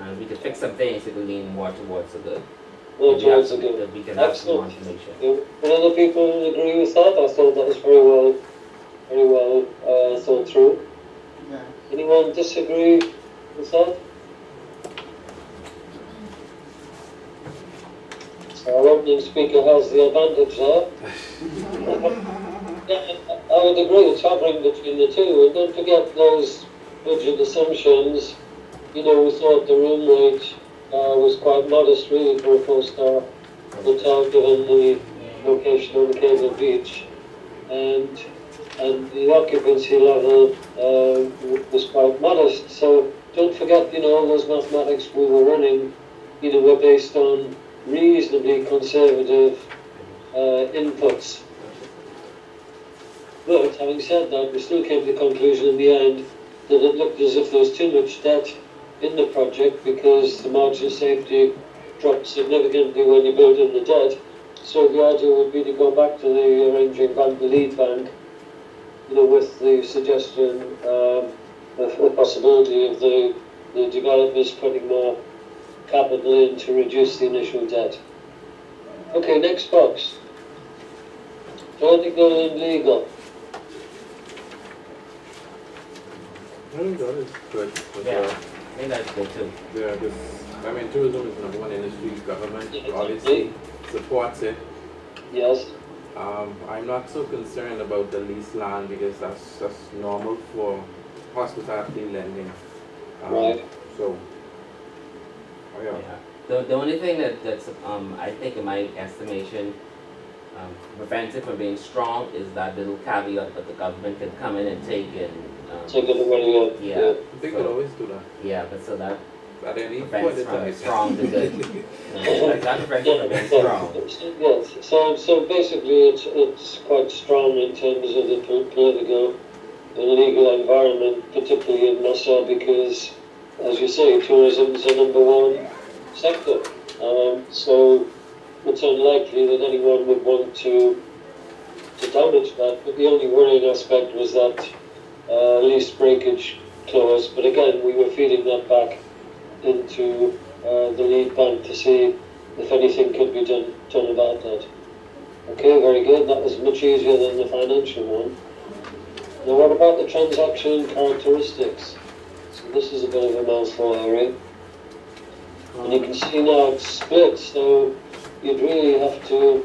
and we could fix some things if we lean more towards the good. More If we have towards the some- good. if we can have some more Excellent. information. Yeah. Would other people agree with that? I thought that was very well thought through. Yeah. Anyone disagree with that? So our opening speaker has the advantage there. Yeah, I would agree, it's hovering between the two, and don't forget those budget assumptions. We thought the room rate was quite modest really for a 4-star hotel given the location on the Cable Beach, and the occupancy level was quite modest. So don't forget, all those mathematics we were running, were based on reasonably conservative inputs. But having said that, we still came to the conclusion in the end that it looked as if there was too much debt in the project because the margin of safety dropped significantly when you build in the debt. So the idea would be to go back to the arranging bank, the lead bank, with the suggestion of the possibility of the developers putting more capital in to reduce the initial debt. Okay, next box. Political and legal. I think that is good. But, Yeah, I think that's good too. yeah, because, tourism is number one industry, government Yeah, obviously supports it. Yes. I'm not so concerned about the lease land because that's normal for hospitality lending. Right. So, oh yeah. Yeah. The only thing that's I think in my estimation prevents it from being strong is that little caveat that the government can come in and take and Take it away, yeah. They could always do that. Yeah, but so that At any point prevents in from time. strong to good. That prevents it from being strong. Yes. So basically, it's quite strong in terms of the political and legal environment, particularly in Nassau, because, as you say, tourism is the number one sector. So it's unlikely that anyone would want to damage that. But the only worrying aspect was that lease breakage clause. But again, we were feeding that back into the lead bank to see if anything could be done about that. Okay, very good. That was much easier than the financial one. Now, what about the transaction characteristics? So this is a bit of a mouthful area. And you can see now it's split, so you'd really have to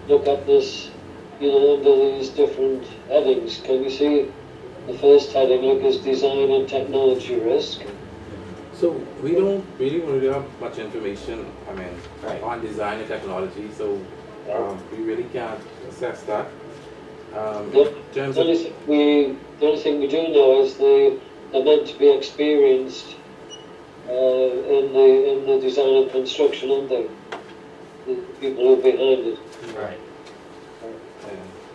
look at this, under these different headings. Can you see the first heading, look, is design and technology risk? So we don't really have much information, Right. on design and technology, so we really can't assess that. The In terms the of, only thing we do know is they're meant to be experienced in the design and construction, aren't they? The people who are behind it. Right.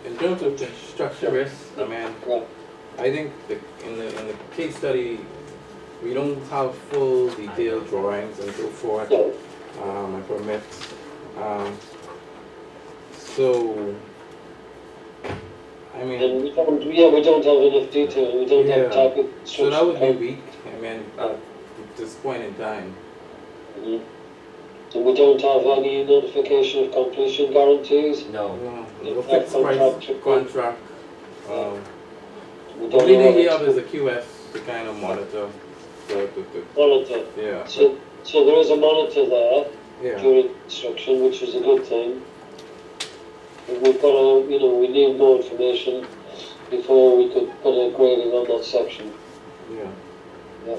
in terms of construction risk, Right. I think in the case study, we don't have full detailed drawings and so forth, No. and permits. So, And we don't have enough detail. We don't have type of construction. so that would be weak, at this point in time. Mhm. And we don't have any notification of completion guarantees. No. A fixed price contract. We don't Only thing we have have is a QS to kind of monitor. monitor. Yeah. So there is a monitor there Yeah. during construction, which is a good thing. And we've got we need more information before we could put a grading on that section. Yeah.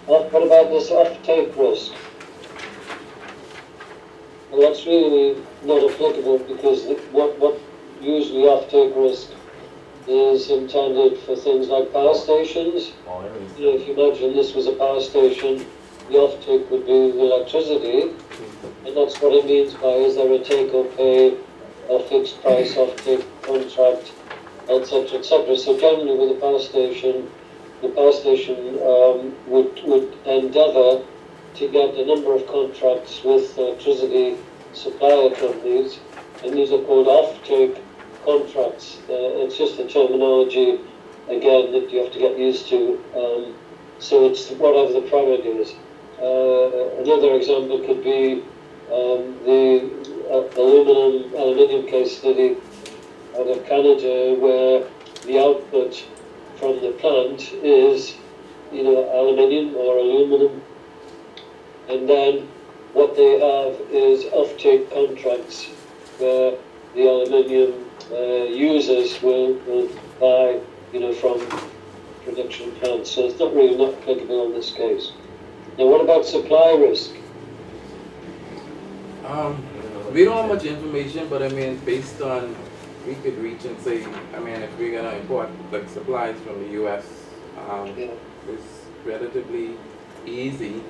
What about this off-take risk? Well, that's really not applicable because what usually offtake risk is intended for things like power stations. You know, if you imagine this was a power station, the offtake would be the electricity, and that's what it means by is there a take or pay, or fixed price offtake contract, etc., etc. So generally, with a power station, the power station would endeavour to get a number of contracts with electricity supplier companies, and these are called offtake contracts. It's just a terminology, again, that you have to get used to. So it's whatever the product is. Another example could be the aluminium case study out of Canada, where the output from the plant is, you know, aluminium or aluminum, and then what they have is offtake contracts where the aluminium users will buy, you know, from production plants. So it's not applicable in this case. Now, what about supply risk? We don't have much information, but I mean, based on, we could reach and say, I mean, if we're gonna import like supplies from the U.S., it's relatively easy.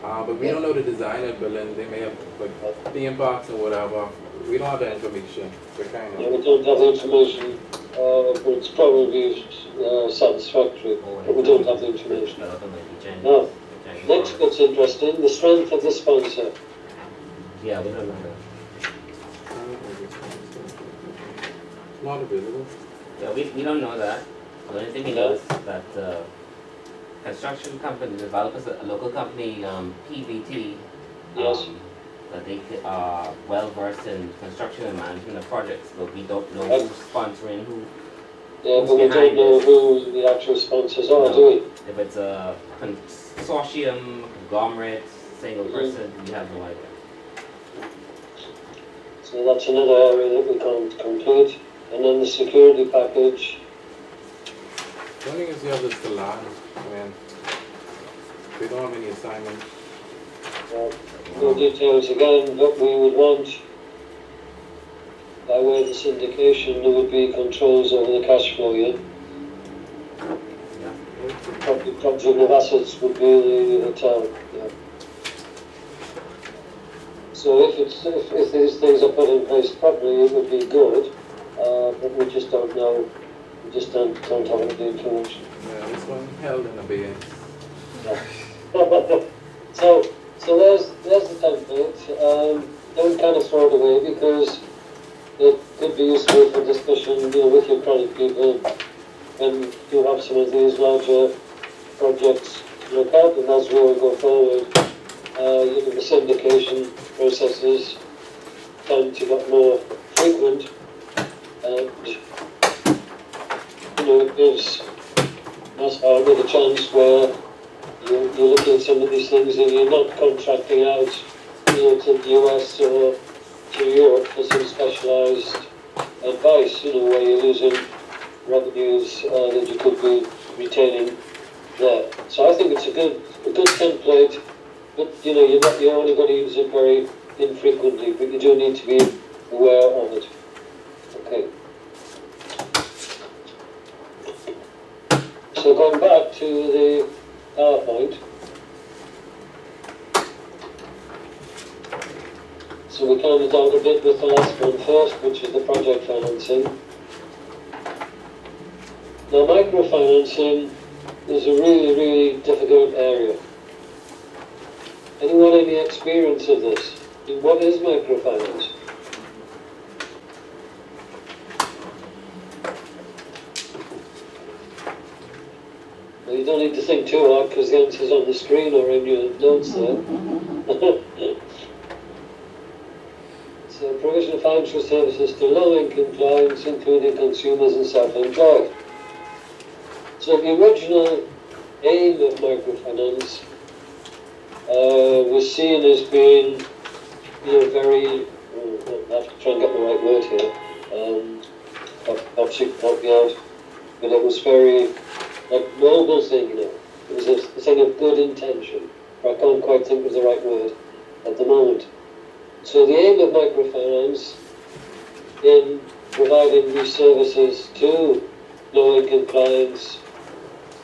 But we don't know the design of building. They may have like theme parks or whatever. We don't have that information. We kind of. Yeah, we don't have the information, but it's probably satisfactory. But we don't have the information. Now, next bit's interesting. The strength of the sponsor. Yeah, we don't know that. Not available. Yeah, we don't know that. The only thing we know is that construction company, developers, a local company, PVT, Yes. that they are well versed in construction and management of projects, but we don't know who's sponsoring who. Yeah, Who's but we don't behind know this? who the actual sponsors are, No. do we? If it's a consortium, conglomerate, single person, we have no idea. So that's another area that we can't complete. And then the security package. The only thing is you have this to learn. I mean, they don't have any assignments. No details again, but we would want, by way of the syndication, there would be controls over the cash flow, yeah? Probably project of assets would be the hotel, yeah. So if these things are put in place properly, it would be good, but we just don't know. We just don't have any information. Yeah, this one held in abeyance. So there's the template. Don't kind of throw it away because it could be useful for discussion, you know, with your product people when you have some of these larger projects to look at, and as we all go forward, you know, the syndication processes tend to get more frequent, and you know, it gives us a chance where you're looking at some of these things and you're not contracting out, you know, to the US or to Europe for some specialised advice, you know, where you're losing revenues that you could be retaining there. So I think it's a good template, but you know, you're only going to use it very infrequently, but you do need to be aware of it. Okay. So going back to the PowerPoint. So we counted out a bit with the last one first, which is the project financing. Now, microfinancing is a really, really difficult area. Anyone any experience of this? What is microfinance? Well, you don't need to think too hard because the answer's on the screen or in your notes there. So, provision of financial services to low-income clients, including consumers and self-employed. So the original aim of microfinance was seen as being, you know, very, I have to try and get the right word here, perhaps you can help me out, but it was very, like, noble thing, you know. It was a thing of good intention, but I can't quite think of the right word at the moment. So the aim of microfinance in providing these services to low-income clients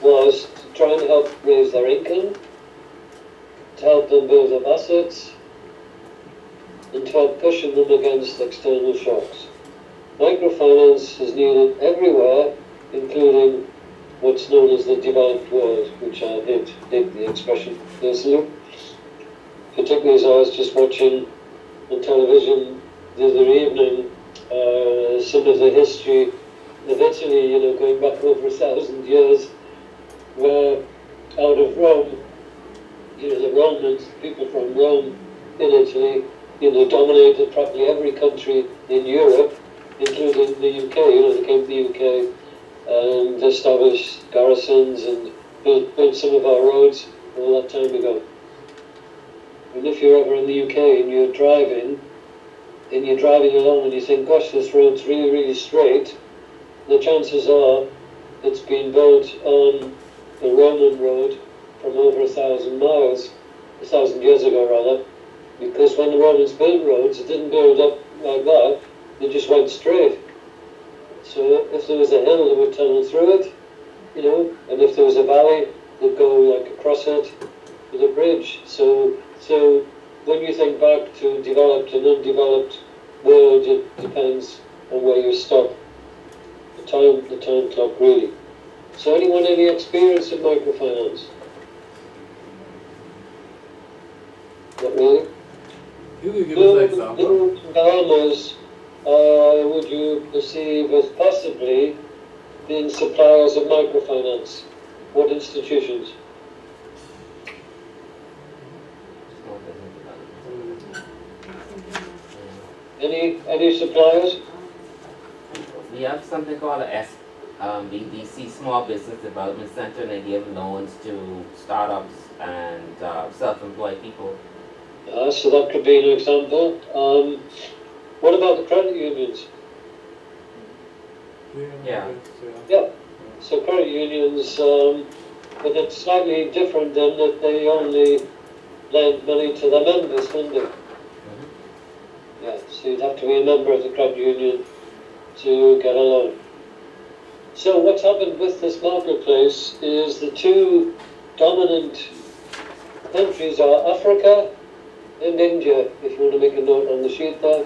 was to try and help raise their income, to help them build up assets, and to help cushion them against external shocks. Microfinance is needed everywhere, including what's known as the developed world, which I hate the expression personally, particularly as I was just watching on television the other evening some of the history of Italy, going back over 1,000 years, where out of Rome, the Romans, people from Rome in Italy, dominated practically every country in Europe, including the UK. They came to the UK and established garrisons and built some of our roads all that time ago. And if you're ever in the UK and you're driving along and you think, gosh, this road's really, really straight, the chances are it's been built on the Roman road from over 1,000 miles, 1,000 years ago rather, because when the Romans built roads, it didn't build up like that, they just went straight. So if there was a hill, they would tunnel through it, and if there was a valley, they'd go like across it with a bridge. So when you think back to developed and undeveloped world, it depends on where you stop. The time clock really. So anyone any experience in microfinance? Not really? You could give us an example. Little farmers would you perceive as possibly being suppliers of microfinance? What institutions? Any suppliers? We have something called a BDC, Small Business Development Center, and they give loans to startups and self-employed people. So that could be an example. What about the credit unions? Yeah. Yeah. So credit unions, but it's slightly different in that they only lend money to their members, don't they? Yeah, so you'd have to be a member of the credit union to get a loan. So what's happened with this marketplace is the two dominant countries are Africa and India, if you want to make a note on the sheet there.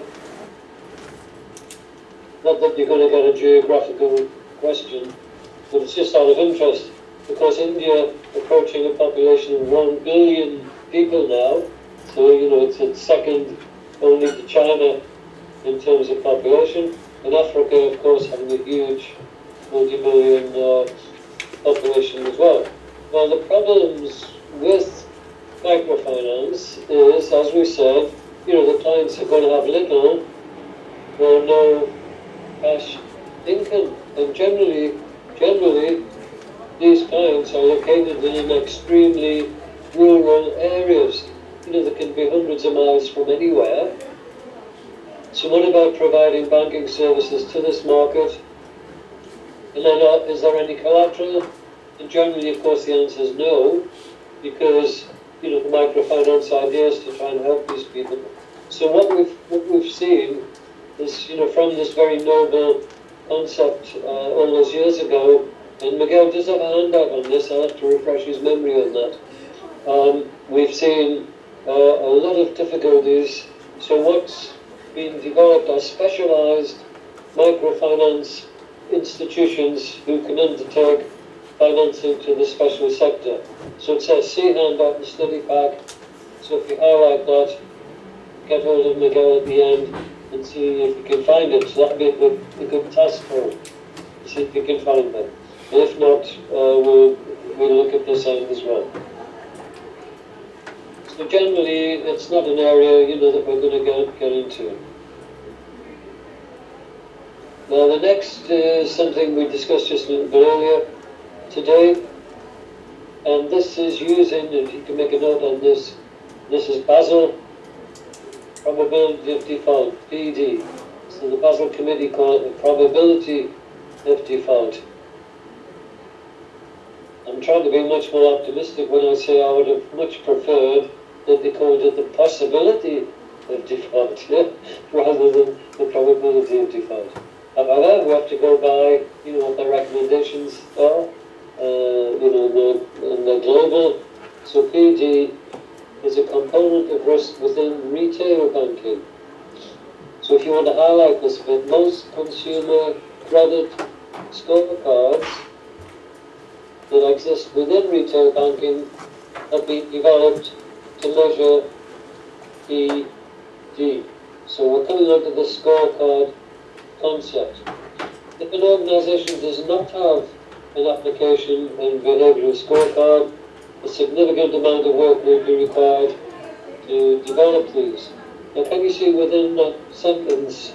Not that you're going to get a geographical question, but it's just out of interest, because India approaching a population of 1 billion people now, so it's second only to China in terms of population, and Africa, of course, having a huge multi-million population as well. Now, the problems with microfinance is, as we said, the clients are going to have little or no cash income, and generally, these clients are located in extremely rural areas. That can be hundreds of miles from anywhere. So what about providing banking services to this market? And then is there any collateral? And generally, of course, the answer is no, because the microfinance idea is to try and help these people. So what we've seen is, from this very noble concept all those years ago, and Miguel does have a handout on this, I'll have to refresh his memory on that. We've seen a lot of difficulties. So what's been developed are specialized microfinance institutions who can undertake financing to the special sector. So it says see handout and study pack. So if you highlight that, get hold of Miguel at the end and see if you can find it. So that'd be a good task for him. See if you can find them. And if not, we'll look at this end as well. So generally, it's not an area, that we're going to get into. Now, the next is something we discussed just a little bit earlier today, and this is using, if you can make a note on this, this is Basel Probability of Default, PD. So the Basel Committee call it the Probability of Default. I'm trying to be much more optimistic when I say I would have much preferred that they called it the Possibility of default, rather than the probability of default. However, we have to go by, what the recommendations are, and they're global. So PD is a component of risk within retail banking. So if you want to highlight this a bit, most consumer credit scorecards that exist within retail banking have been developed to measure PD. So we're coming onto the scorecard concept. If an organisation does not have an application and behavioural scorecard, a significant amount of work will be required to develop these. Now can you see within that sentence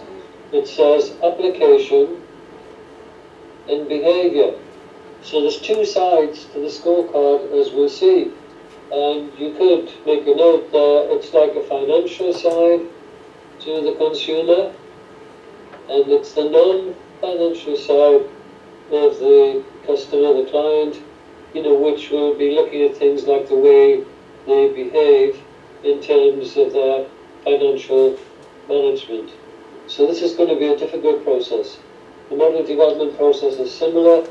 it says application and behaviour. So there's two sides to the scorecard, as we'll see. And you could make a note there, it's like a financial side to the consumer, and it's the non-financial side of the customer, the client, which will be looking at things like the way they behave in terms of their financial management. So this is going to be a difficult process. The model development process is similar,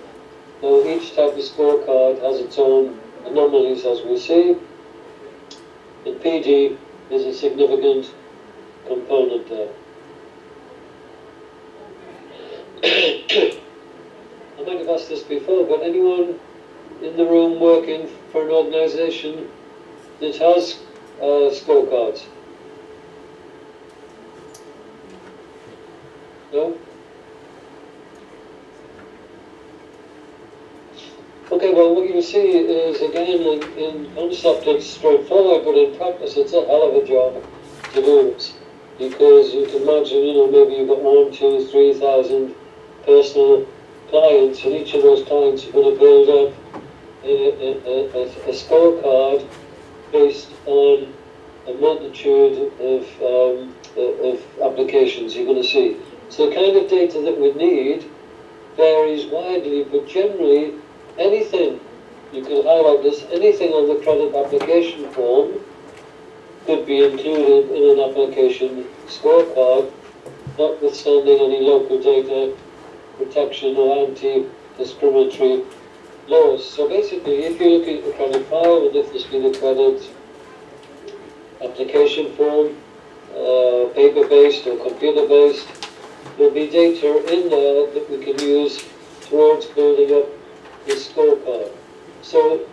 though each type of scorecard has its own anomalies, as we see. And PD is a significant component there. I might have asked this before, but anyone in the room working for an organisation that has scorecards? No? Okay, well what you see is, again, in concept it's straightforward, but in practice it's a hell of a job to do it. Because you can imagine, maybe you've got 1, 2, 3,000 personal clients, and each of those clients you're going to build up a scorecard based on a multitude of applications you're going to see. So the kind of data that we need varies widely, but generally anything, you can highlight this, anything on the credit application form could be included in an application scorecard, notwithstanding any local data protection or anti-discriminatory laws. So basically, if you're looking at the credit file, and if there's been a credit application form, paper-based or computer-based, there'll be data in there that we can use towards building up the scorecard. So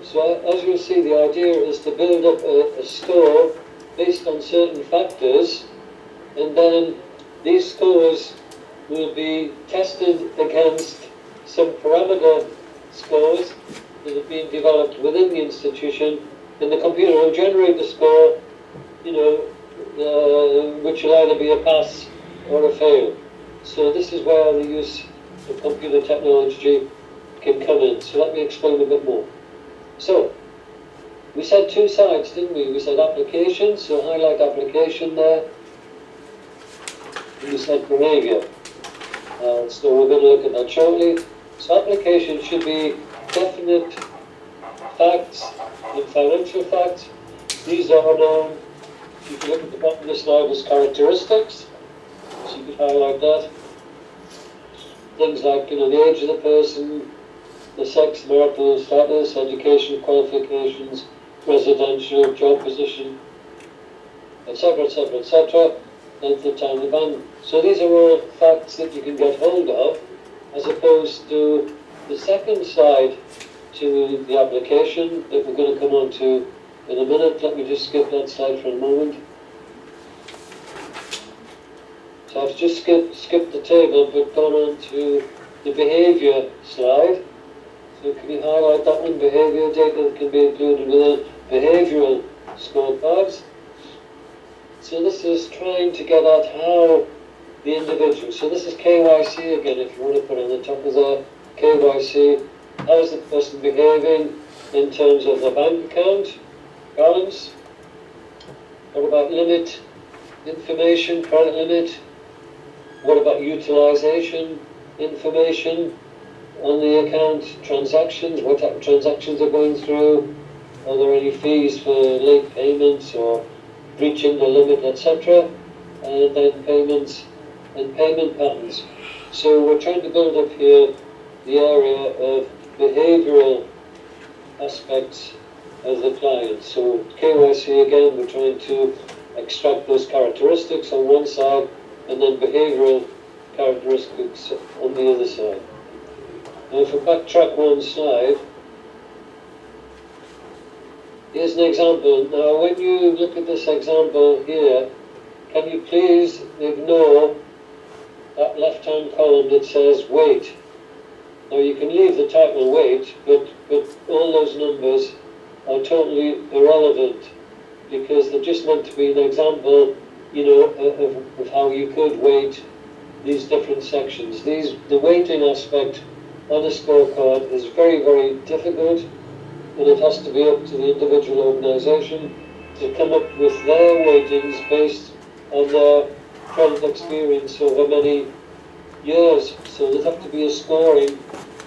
as you'll see, the idea is to build up a score based on certain factors, and then these scores will be tested against some parameter scores that have been developed within the institution, and the computer will generate the score, which will either be a pass or a fail. So this is where the use of computer technology can come in. So let me explain a bit more. So, we said two sides, didn't we? We said application, so highlight application there. And we said behavior. So we're going to look at that shortly. So application should be definite facts and financial facts. These are known, you can look at the bottom of the slide, as characteristics. So you could highlight that. Things like, the age of the person, the sex, marital status, education, qualifications, residential, job position, etc., etc., etc., length of time of ban. So these are all facts that you can get hold of, as opposed to the second side to the application that we're going to come on to in a minute. Let me just skip that slide for a moment. So I've just skipped the table, but gone on to the behaviour slide. So can you highlight that one? Behaviour data that can be included within behavioural scorecards. So this is trying to get at how the individual, so this is KYC again, if you want to put on the top of there, KYC, how is the person behaving in terms of their bank account balance? What about limit information, credit limit? What about utilization information on the account? Transactions, what type of transactions are going through? Are there any fees for late payments or reaching the limit, etc., and then payments and payment patterns. So we're trying to build up here the area of behavioural aspects of the client. So KYC, again, we're trying to extract those characteristics on one side and then behavioural characteristics on the other side. Now if we backtrack one slide, here's an example. Now when you look at this example here, can you please ignore that left-hand column that says weight? Now you can leave the title weight, but all those numbers are totally irrelevant because they're just meant to be an example, you know, of how you could weight these different sections. The weighting aspect on a scorecard is very, very difficult, and it has to be up to the individual organisation to come up with their weightings based on their credit experience over many years. So there'd have to be a scoring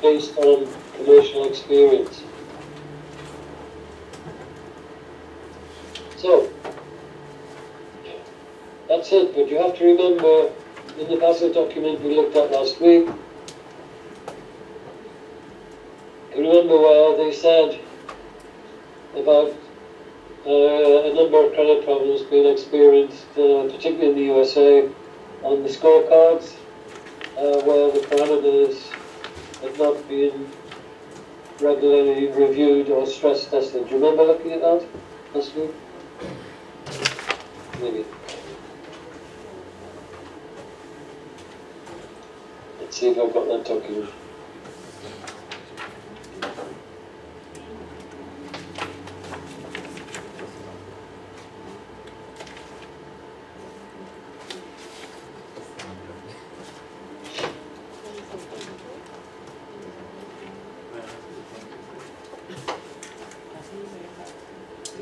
based on commercial experience. So, that's it, but you have to remember, in the Basel document we looked at last week, you remember where they said about a number of credit problems being experienced, particularly in the USA, on the scorecards, where the parameters had not been regularly reviewed or stress tested. Do you remember looking at that last week? Maybe. Let's see if I've got that document.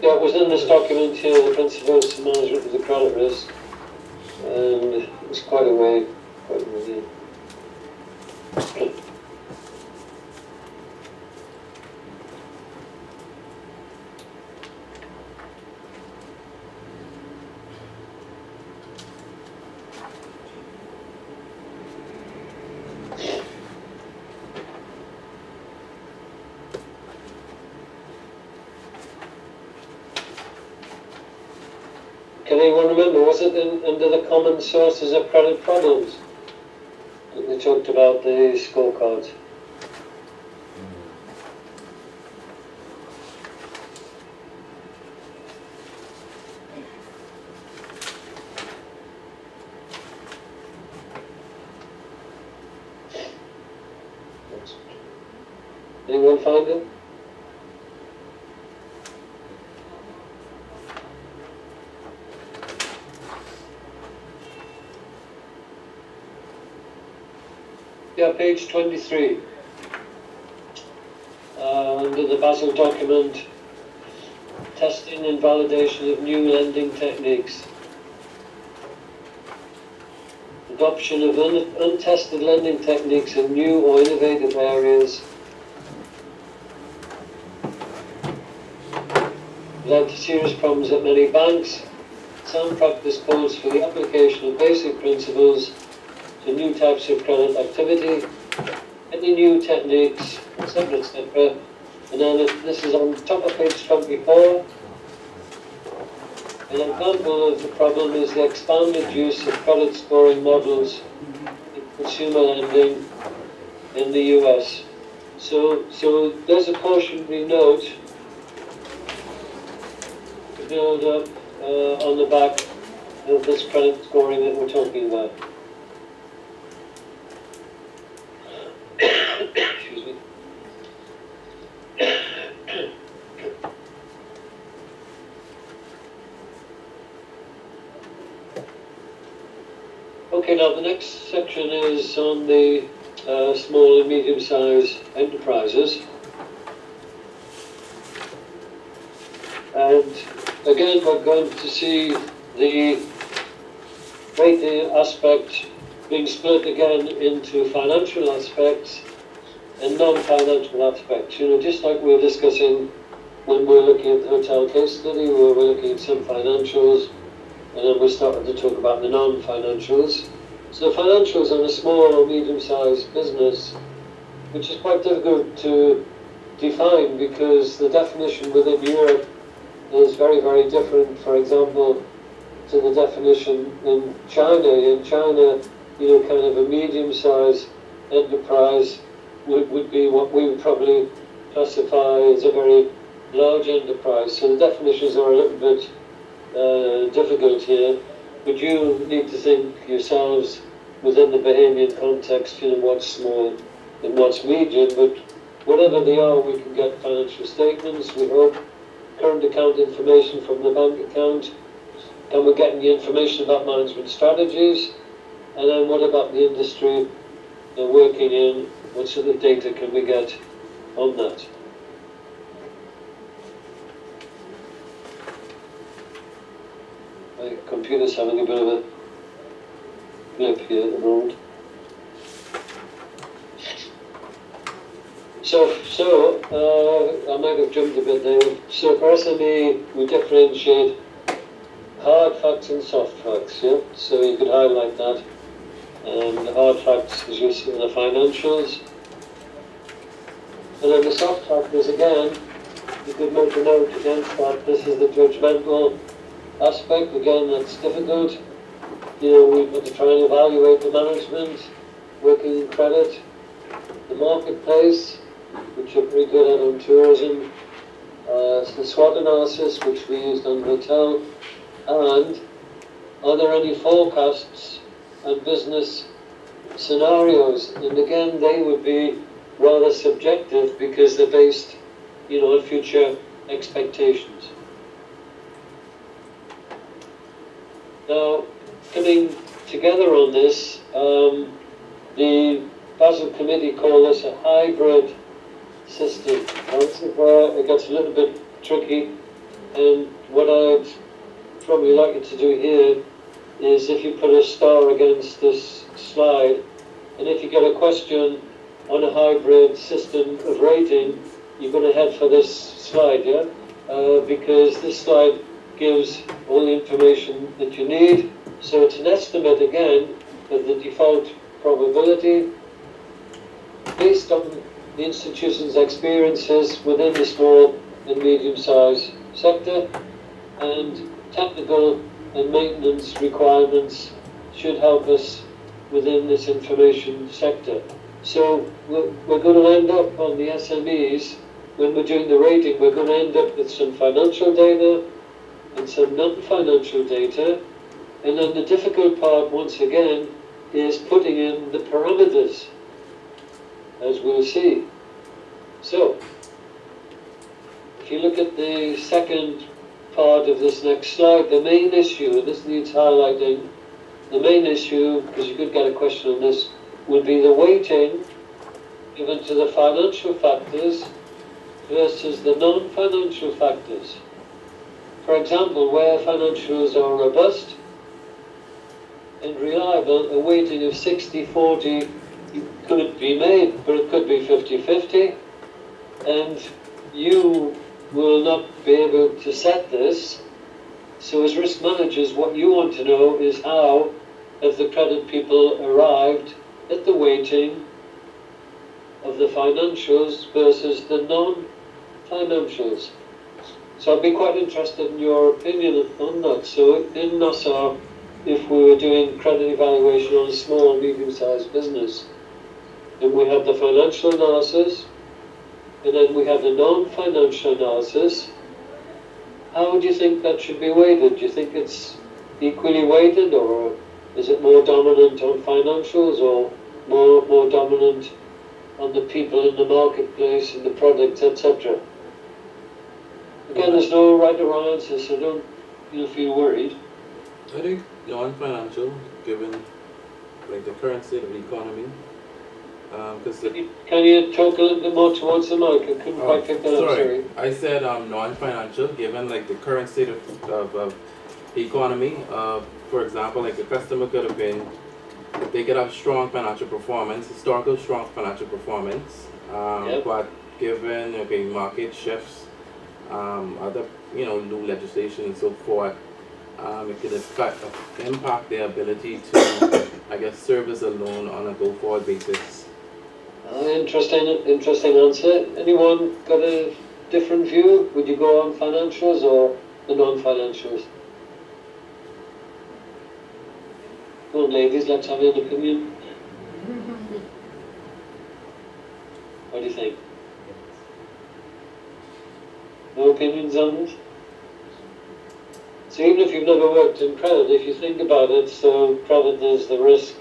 Yeah, it was in this document here, the principles of management of the credit risk, and it's quite a way in. Can anyone remember, was it under the common sources of credit problems that we talked about the scorecards? Anyone find it? Yeah, page 23. Under the Basel document, testing and validation of new lending techniques. Adoption of untested lending techniques in new or innovative areas led to serious problems at many banks. Sound practice calls for the application of basic principles to new types of credit activity, any new techniques, etc., etc. And then this is on top of page 24. An example of the problem is the expanded use of credit scoring models in consumer lending in the US. So there's a cautionary note to build up on the back of this credit scoring that we're talking about. Excuse me. Okay, now the next section is on the small and medium-sized enterprises. And again, we're going to see the rating aspect being split again into financial aspects and non-financial aspects. You know, just like we were discussing when we're looking at the hotel case study, where we're looking at some financials, and then we're starting to talk about the non-financials. So financials on a small or medium-sized business, which is quite difficult to define because the definition within Europe is very, very different, for example, to the definition in China. In China, kind of a medium-sized enterprise would be what we would probably classify as a very large enterprise. So the definitions are a little bit difficult here, but you need to think yourselves within the Bahamian context, what's small and what's medium, but whatever they are, we can get financial statements, we hope, current account information from the bank account, and we're getting the information about management strategies, and then what about the industry they're working in, what sort of data can we get on that? My computer's having a bit of a blip here at the moment. So I might have jumped a bit there. So for SME, we differentiate hard facts and soft facts, yeah? So you could highlight that. And the hard facts is you see the financials. And then the soft factors, again, you could make a note against that. This is the judgmental aspect. Again, that's difficult. We've got to try and evaluate the management, working in credit, the marketplace, which we're pretty good at on tourism, the SWOT analysis, which we used on hotel, and are there any forecasts and business scenarios? And again, they would be rather subjective because they're based, on future expectations. Now, coming together on this, the Basel Committee call this a hybrid system. That's where it gets a little bit tricky, and what I'd probably like you to do here is if you put a star against this slide, and if you get a question on a hybrid system of rating, you're going to head for this slide, yeah? Because this slide gives all the information that you need. So it's an estimate, again, of the default probability based on the institution's experiences within the small and medium-sized sector, and technical and maintenance requirements should help us within this information sector. So we're going to end up on the SMEs, when we're doing the rating, we're going to end up with some financial data and some non-financial data, and then the difficult part, once again, is putting in the parameters, as we'll see. So, if you look at the second part of this next slide, the main issue, and this needs highlighting, the main issue, because you could get a question on this, would be the weighting given to the financial factors versus the non-financial factors. For example, where financials are robust and reliable, a weighting of 60-40 could be made, but it could be 50-50, and you will not be able to set this. So as risk managers, what you want to know is how have the credit people arrived at the weighting of the financials versus the non-financials. So I'd be quite interested in your opinion on that. So in Nassau, if we were doing credit evaluation on a small, medium-sized business, then we have the financial analysis, and then we have the non-financial analysis. How would you think that should be weighted? Do you think it's equally weighted, or is it more dominant on financials, or more dominant on the people in the marketplace and the products, etc.? Again, there's no right or wrong answer, so don't feel worried. I think non-financial, given like the current state of the economy. Can you talk a little bit more towards the mic? I couldn't quite pick that up, sorry. I said non-financial, given like the current state of the economy. For example, like a customer could have been, they could have strong financial performance, historical strong financial performance, but given market shifts, other, new legislation and so forth, it could impact their ability to, I guess, serve as a loan on a go-forward basis. Interesting answer. Anyone got a different view? Would you go on financials or the non-financials? Come on, ladies, let's have an opinion. What do you think? No opinions on this? So even if you've never worked in credit, if you think about it, so credit is the risk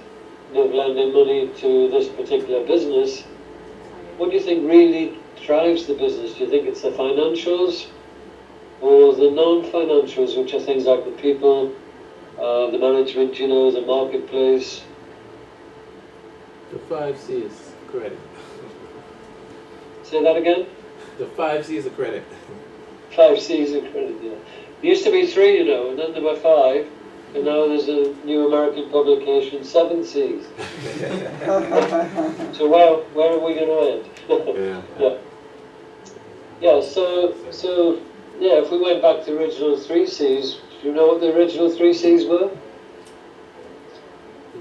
of lending money to this particular business. What do you think really drives the business? Do you think it's the financials or the non-financials, which are things like the people, the management, the marketplace? The 5 C's credit. Say that again? The 5 C's of credit. 5 C's of credit, yeah. There used to be 3, and then there were 5, and now there's a new American publication, 7 C's. So where are we going to end? Yeah. So if we went back to the original 3 C's, do you know what the original 3 C's were?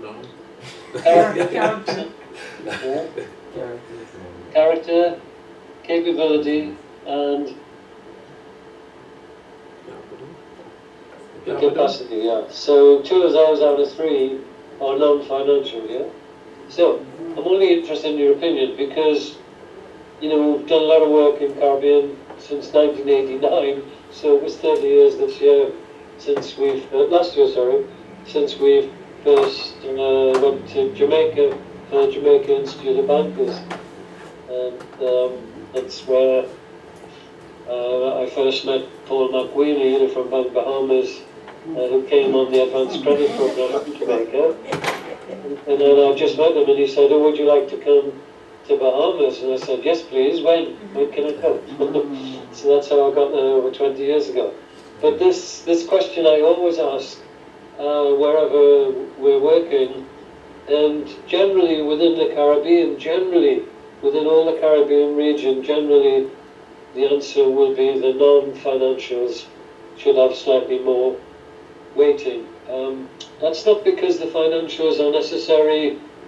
No. Character, capability, and capacity, yeah. So 2 of those out of 3 are non-financial, yeah? So, I'm only interested in your opinion because, we've done a lot of work in Caribbean since 1989, so it was 30 years this year since last year, since we've first went to Jamaica for the Jamaica Institute of Bankers. And that's where I first met Paul McWheely from Bank Bahamas, who came on the advanced credit program in Jamaica. And then I just met him and he said, "Oh, would you like to come to Bahamas?" And I said, "Yes, please. When can I come?" So that's how I got there over 20 years ago. But this question I always ask wherever we're working, and generally within the Caribbean, within all the Caribbean region, generally the answer will be the non-financials should have slightly more weighting. That's not because the financials are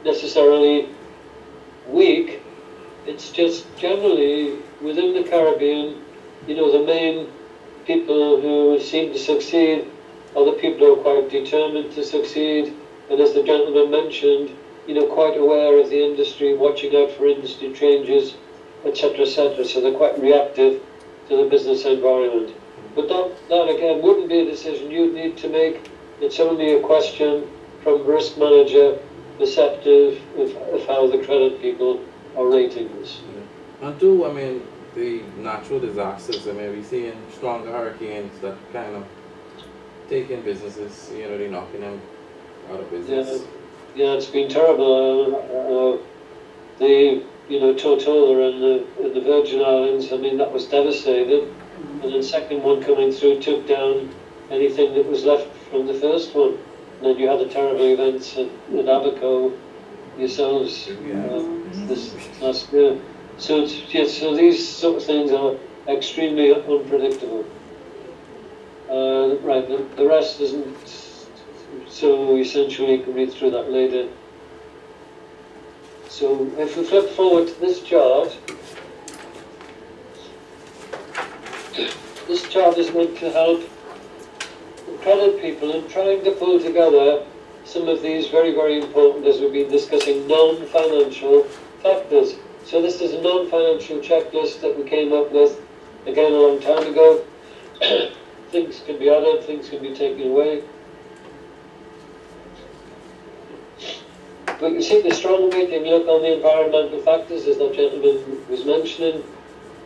necessarily weak. It's just generally within the Caribbean, the main people who seem to succeed are the people who are quite determined to succeed, and as the gentleman mentioned, quite aware of the industry, watching out for industry changes, etc., etc. So they're quite reactive to the business environment. But that again wouldn't be a decision you'd need to make. It's only a question from risk manager perspective of how the credit people are rating this. And two, the natural disasters, we're seeing stronger hurricanes that kind of taking businesses, they're knocking them out of business. Yeah, it's been terrible. The Tortola and the Virgin Islands, that was devastated. And the second one coming through took down anything that was left from the first one. And then you had the terrible events at Abaco yourselves this last year. So these sort of things are extremely unpredictable. Right, the rest isn't so essential. You can read through that later. So if we flip forward to this chart, this chart is meant to help credit people in trying to pull together some of these very, very important, as we've been discussing, non-financial factors. So this is a non-financial checklist that we came up with, again, a long time ago. Things can be added, things can be taken away. But you see the strong weighting, look on the environmental factors, as that gentleman was mentioning.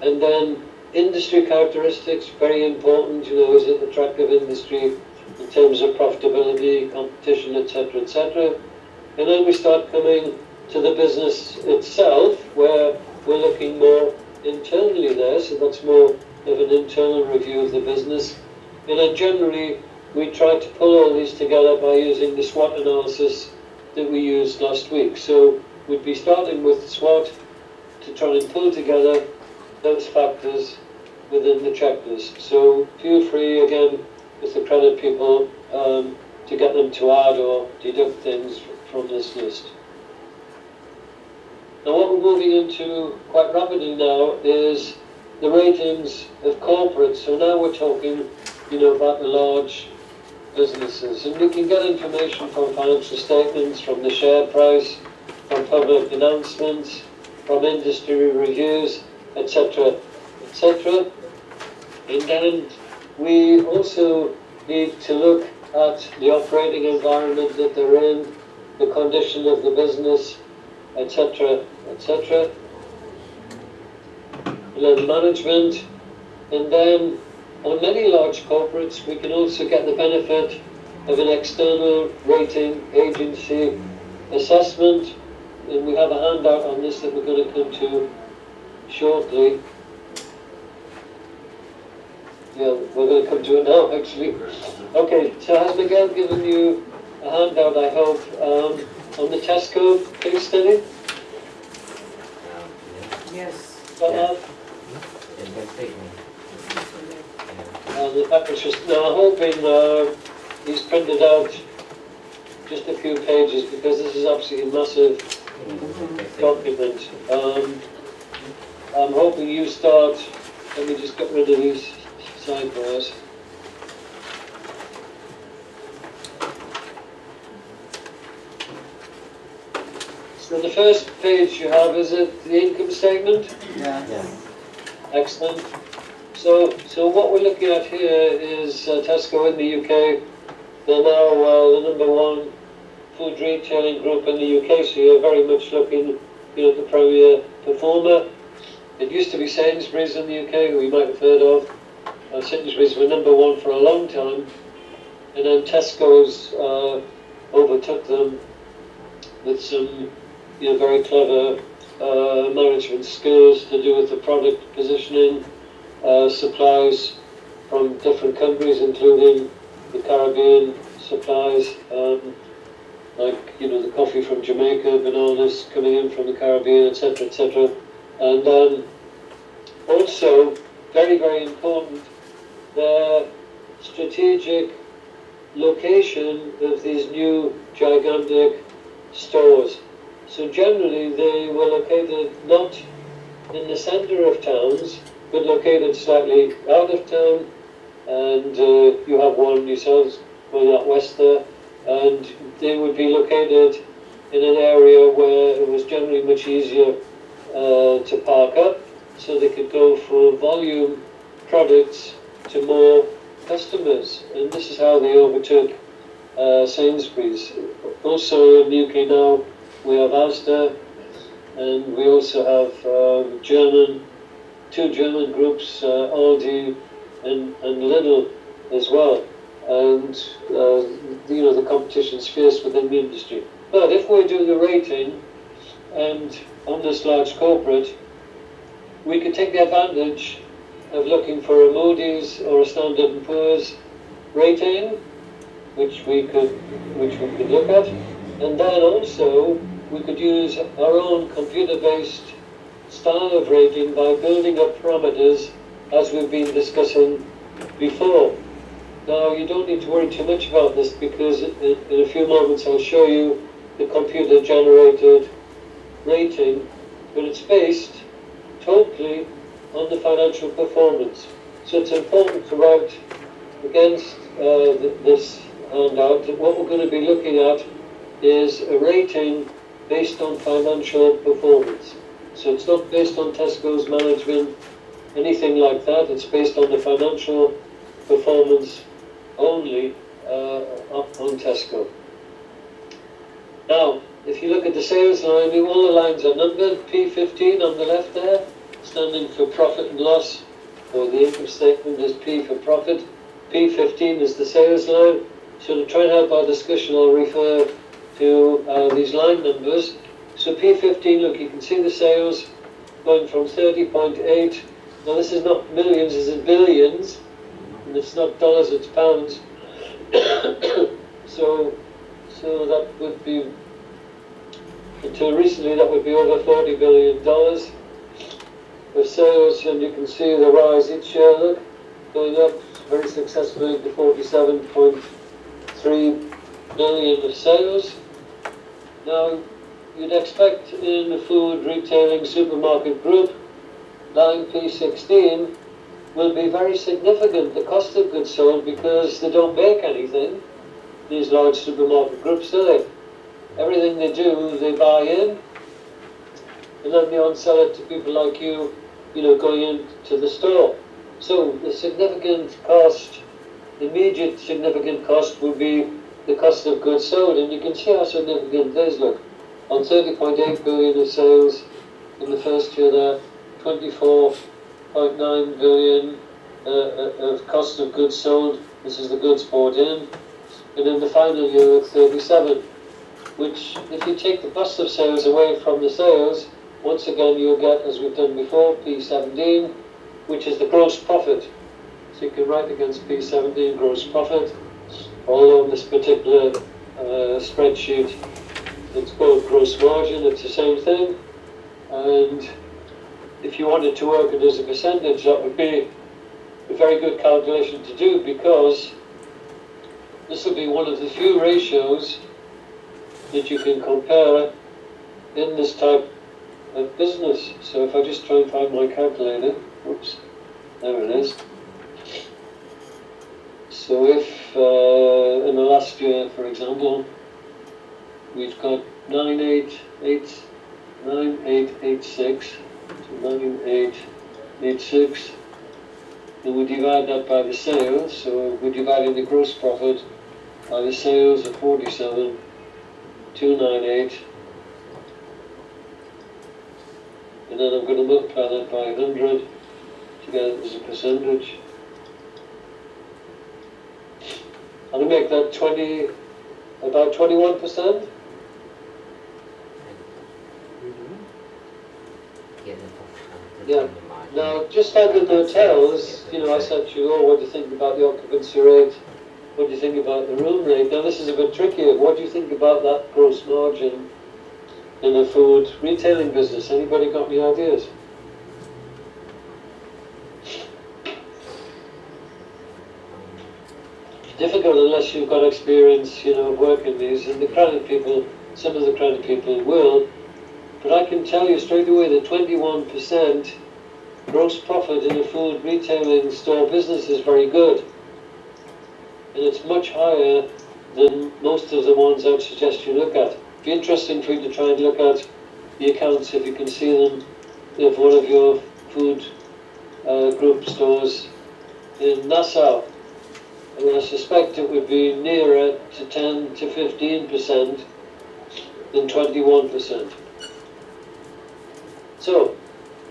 And then industry characteristics, very important, is it an attractive industry in terms of profitability, competition, etc., etc. And then we start coming to the business itself, where we're looking more internally there, so that's more of an internal review of the business. And then generally, we try to pull all these together by using the SWOT analysis that we used last week. So we'd be starting with SWOT to try and pull together those factors within the checklist. So feel free, again, with the credit people, to get them to add or deduct things from this list. Now what we're moving into quite rapidly now is the ratings of corporates. So now we're talking, about the large businesses. And we can get information from financial statements, from the share price, from public announcements, from industry reviews, etc., etc. And then we also need to look at the operating environment that they're in, the condition of the business, etc., etc. And then management. And then on many large corporates, we can also get the benefit of an external rating agency assessment. And we have a handout on this that we're going to come to shortly. Yeah, we're going to come to it now, actually. Okay, so has Miguel given you a handout, I hope, on the Tesco case study? Yes. Got Yeah. that? In good statement. That was just, now I'm hoping he's printed out just a few pages, because this is absolutely a massive document. I'm hoping you start, let me just get rid of these sidebars. So the first page you have, is it the income statement? Yeah. Yes. Excellent. So what we're looking at here is Tesco in the UK. They're now the number one food retailing group in the UK, so you're very much looking, the premier performer. It used to be Sainsbury's in the UK, who you might have heard of. Sainsbury's were number one for a long time, and then Tesco's overtook them with some, very clever management skills to do with the product positioning, supplies from different countries, including the Caribbean supplies, like the coffee from Jamaica, bananas coming in from the Caribbean, etc., etc. And also, very, very important, the strategic location of these new gigantic stores. So generally they were located not in the centre of towns, but located slightly out of town. And you have one yourselves going out west there, and they would be located in an area where it was generally much easier to park up, so they could go for volume products to more customers. And this is how they overtook Sainsbury's. Also in the UK now we have Asda, and we also have two German groups, Aldi and Lidl as well. And the competition's fierce within the industry. But if we're doing a rating, and on this large corporate, we could take the advantage of looking for a Moody's or a Standard & Poor's rating, which we could look at, and then also we could use our own computer-based style of rating by building up parameters, as we've been discussing before. Now, you don't need to worry too much about this, because in a few moments I'll show you the computer-generated rating, but it's based totally on the financial performance. So it's important to write against this handout that what we're going to be looking at is a rating based on financial performance. So it's not based on Tesco's management, anything like that. It's based on the financial performance only on Tesco. Now, if you look at the sales line, all the lines are numbered. P15 on the left there, standing for profit and loss, or the income statement is P for profit. P15 is the sales line. So to try and help our discussion, I'll refer to these line numbers. So P15, look, you can see the sales going from 30.8. Now this is not millions, this is billions, and it's not dollars, it's pounds. so that would be, until recently, that would be over $40 billion. of sales, and you can see the rise each year, look, going up very successfully to 47.3 billion of sales. Now, you'd expect in the food retailing supermarket group, line P16 will be very significant, the cost of goods sold, because they don't make anything, these large supermarket groups, do they? Everything they do, they buy in, and then they on-sell it to people like you, going into the store. So the significant cost, immediate significant cost would be the cost of goods sold, and you can see how significant it is, look. On 30.8 billion of sales in the first year there, 24.9 billion of cost of goods sold, this is the goods bought in, and in the final year of 37, which if you take the cost of sales away from the sales, once again you'll get, as we've done before, P17, which is the gross profit. So you can write against P17 gross profit, although in this particular spreadsheet it's called gross margin, it's the same thing. And if you wanted to work it as a percentage, that would be a very good calculation to do, because this will be one of the few ratios that you can compare in this type of business. So if I just try and find my calculator, whoops, there it is. So if in the last year, for example, we've got 9886, so 9886, and we divide that by the sales, so we're dividing the gross profit by the sales of 47,298, and then I'm going to multiply that by 100 to get it as a percentage. I'm going to make that about 21%. Yeah. Now, just like with hotels, I said to you, what do you think about the occupancy rate? What do you think about the room rate? Now, this is a bit trickier. What do you think about that gross margin in a food retailing business? Anybody got any ideas? Difficult unless you've got experience, working these, and the crowded people, some of the crowded people will. But I can tell you straight away that 21% gross profit in a food retailing store business is very good. And it's much higher than most of the ones I'd suggest you look at. It'd be interesting for you to try and look at the accounts, if you can see them, of one of your food group stores in Nassau. And I suspect it would be nearer to 10 to 15% than 21%. So,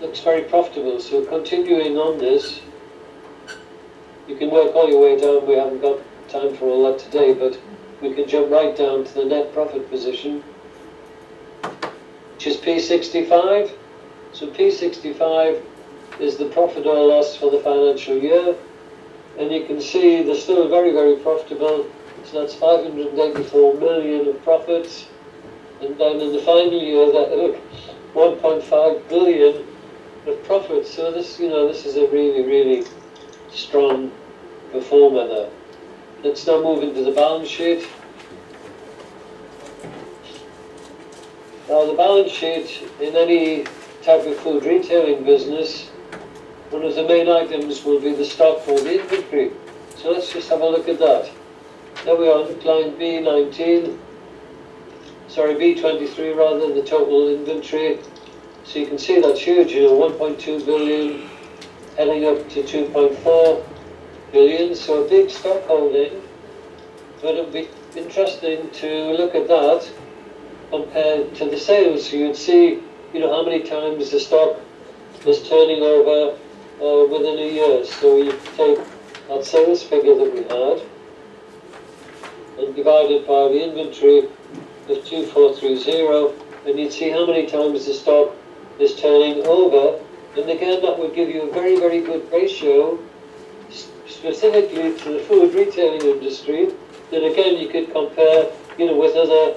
looks very profitable. So continuing on this, you can work all your way down. We haven't got time for all that today, but we can jump right down to the net profit position, which is P65. So P65 is the profit or loss for the financial year. And you can see they're still very, very profitable. So that's 584 million of profits. And then in the final year, that look, 1.5 billion of profits. So this, this is a really, really strong performer there. Let's now move into the balance sheet. Now the balance sheet in any type of food retailing business, one of the main items will be the stock or the inventory. So let's just have a look at that. There we are, line B19, sorry, B23 rather, the total inventory. So you can see that's huge, 1.2 billion heading up to 2.4 billion, so a big stock holding. But it'll be interesting to look at that compared to the sales. So you'd see, how many times the stock is turning over within a year. So you take that sales figure that we had and divide it by the inventory of 2430, and you'd see how many times the stock is turning over. And again, that would give you a very, very good ratio specifically to the food retailing industry, that again you could compare, with other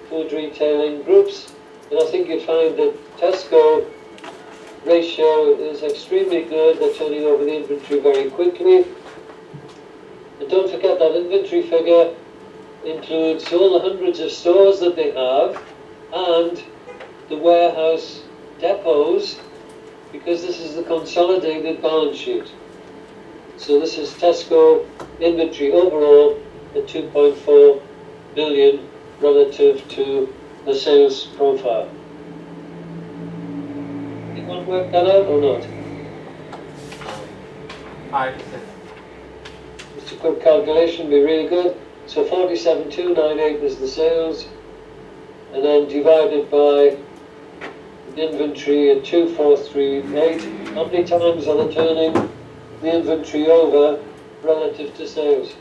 food retailing groups. And I think you'd find that Tesco ratio is extremely good. They're turning over the inventory very quickly. And don't forget that inventory figure includes all the hundreds of stores that they have and the warehouse depots, because this is the consolidated balance sheet. So this is Tesco inventory overall at 2.4 billion relative to the sales profile. You want to work that out or not? 5%. Just a quick calculation, be really good. So 47,298 is the sales, and then divided by the inventory at 2,438. How many times are they turning the inventory over relative to sales?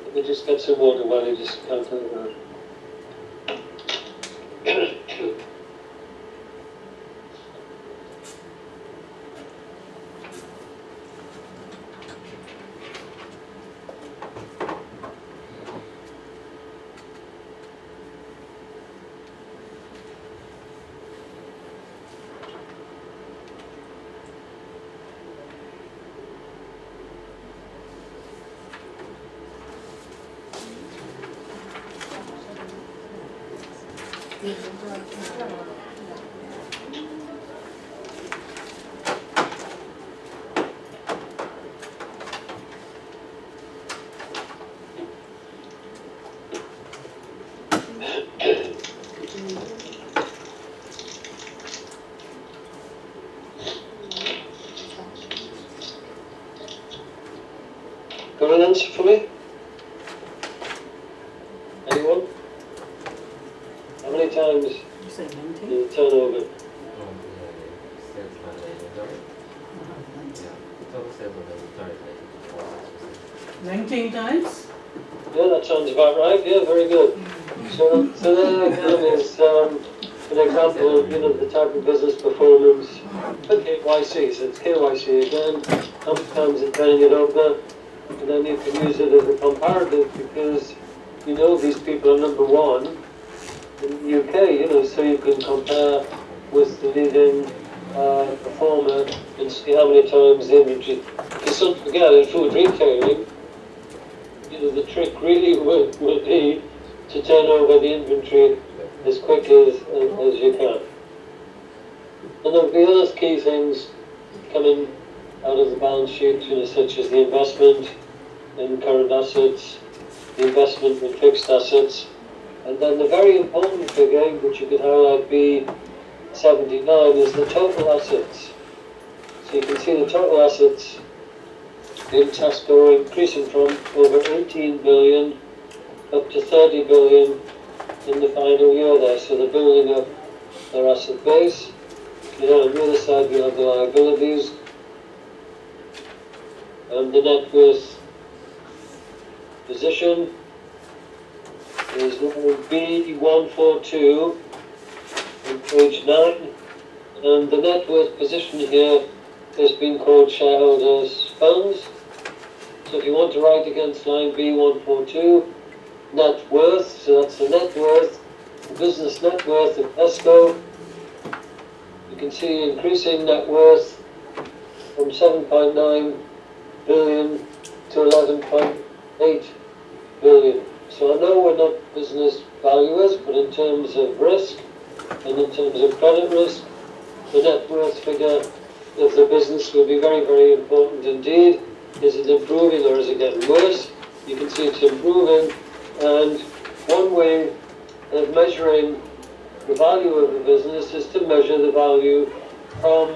Let me just get some water while you just calculate that. Got an answer for me? Anyone? How many times You say do 19? you turn over? Sales manager, total sales of the 19 times? Yeah, that sounds about right. Yeah, very good. So there again is an example of, the type of business performance for KYC. So it's KYC again. How many times it's turning it over? And then you can use it as a comparative because these people are number one in the UK, so you can compare with the leading performer and see how many times the inventory. Because don't forget, in food retailing, the trick really will be to turn over the inventory as quick as you can. And there'll be other key things coming out of the balance sheet, such as the investment in current assets, the investment in fixed assets, and then the very important figure, which you could highlight B79, is the total assets. So you can see the total assets in Tesco increasing from over 18 billion up to 30 billion in the final year there. So they're building up their asset base. On the other side we have the liabilities, and the net worth position is B142 on page 9, and the net worth position here has been called shareholders' funds. So if you want to write against line B142, net worth, so that's the net worth, the business net worth of Tesco. You can see increasing net worth from 7.9 billion to 11.8 billion. So I know we're not business valuers, but in terms of risk and in terms of credit risk, the net worth figure of the business will be very, very important indeed. Is it improving or is it getting worse? You can see it's improving, and one way of measuring the value of the business is to measure the value from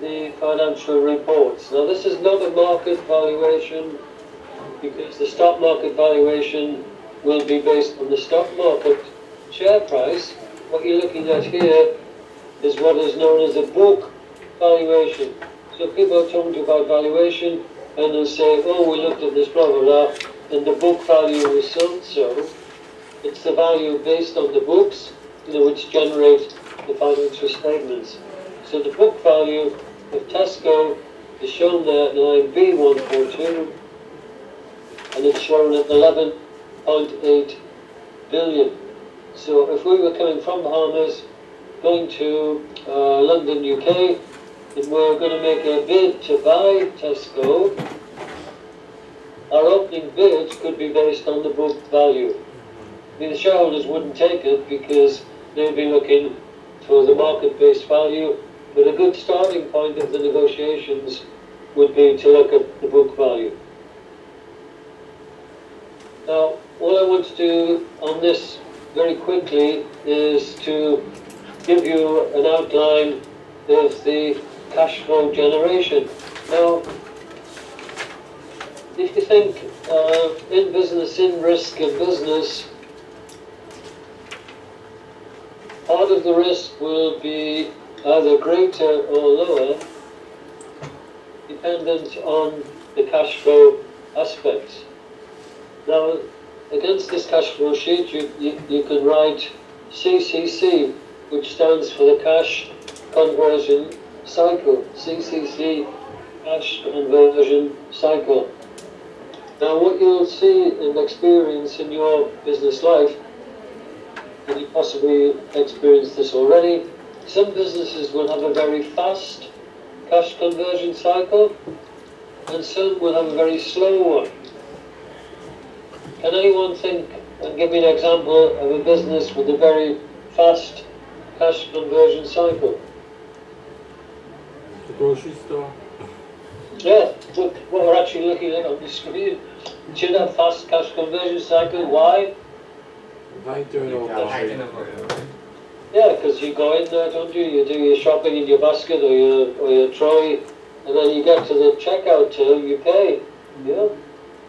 the financial reports. Now this is not a market valuation, because the stock market valuation will be based on the stock market share price. What you're looking at here is what is known as a book valuation. So people are talking about valuation, and they'll say, oh, we looked at this blah blah blah, and the book value was so and so. It's the value based on the books, which generate the financial statements. So the book value of Tesco is shown there at 9B142, and it's shown at 11.8 billion. So if we were coming from Bahamas, going to London, UK, and we're going to make a bid to buy Tesco, our opening bid could be based on the book value. I mean, the shareholders wouldn't take it because they'd be looking for the market-based value, but a good starting point of the negotiations would be to look at the book value. Now, all I want to do on this very quickly is to give you an outline of the cash flow generation. Now, if you think in business, in risk in business, part of the risk will be either greater or lower, dependent on the cash flow aspects. Now, against this cash flow sheet, you can write CCC, which stands for the cash conversion cycle. CCC, cash conversion cycle. Now, what you'll see and experience in your business life, and you possibly experienced this already, some businesses will have a very fast cash conversion cycle, and some will have a very slow one. Can anyone think and give me an example of a business with a very fast cash conversion cycle? The grocery store. Yeah, look what we're actually looking at on the screen. It should have fast cash conversion cycle. Why? High turnover. Yeah, because you go in there, don't you? You do your shopping in your basket or your trolley, and then you get to the checkout till you pay. Yeah?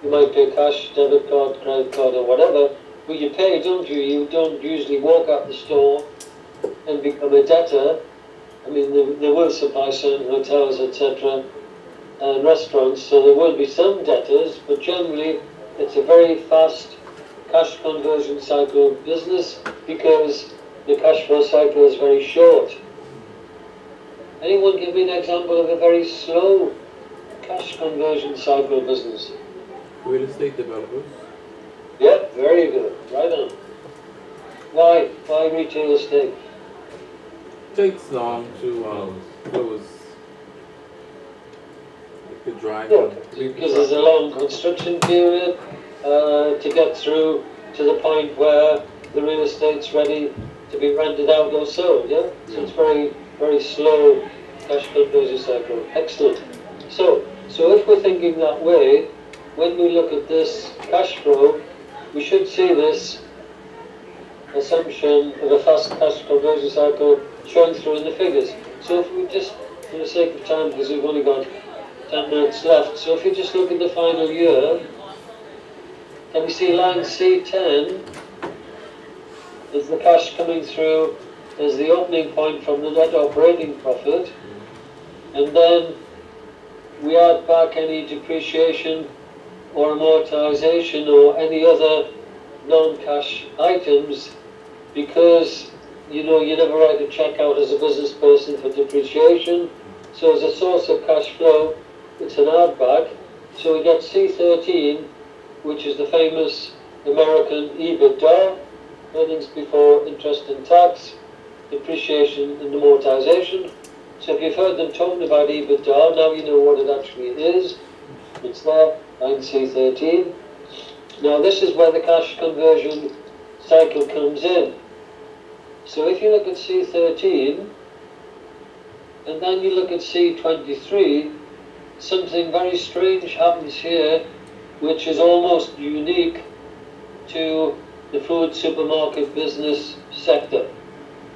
You might pay cash, debit card, credit card, or whatever, but you pay, don't you? You don't usually walk out the store and become a debtor. I mean, they will supply certain hotels, etc., and restaurants, so there will be some debtors, but generally it's a very fast cash conversion cycle business because the cash flow cycle is very short. Anyone give me an example of a very slow cash conversion cycle business? Real estate developers. Yeah, very good. Right on. Why retail estate? Takes long to close. It could drive. Yeah, because there's a long construction period to get through to the point where the real estate's ready to be rented out or sold. Yeah, so it's very, very slow cash conversion cycle. Excellent. So if we're thinking that way, when we look at this cash flow, we should see this assumption of a fast cash conversion cycle showing through in the figures. So if we just, for the sake of time, because we've only got 10 minutes left, so if you just look at the final year, can we see line C10 is the cash coming through as the opening point from the net operating profit, and then we add back any depreciation or amortization or any other non-cash items, because you never write a check out as a business person for depreciation. So as a source of cash flow, it's an add back. So we get C13, which is the famous American EBITDA, earnings before interest and tax, depreciation and amortization. So if you've heard them talking about EBITDA, now you know what it actually is. It's there, line C13. Now this is where the cash conversion cycle comes in. So if you look at C13, and then you look at C23, something very strange happens here, which is almost unique to the food supermarket business sector.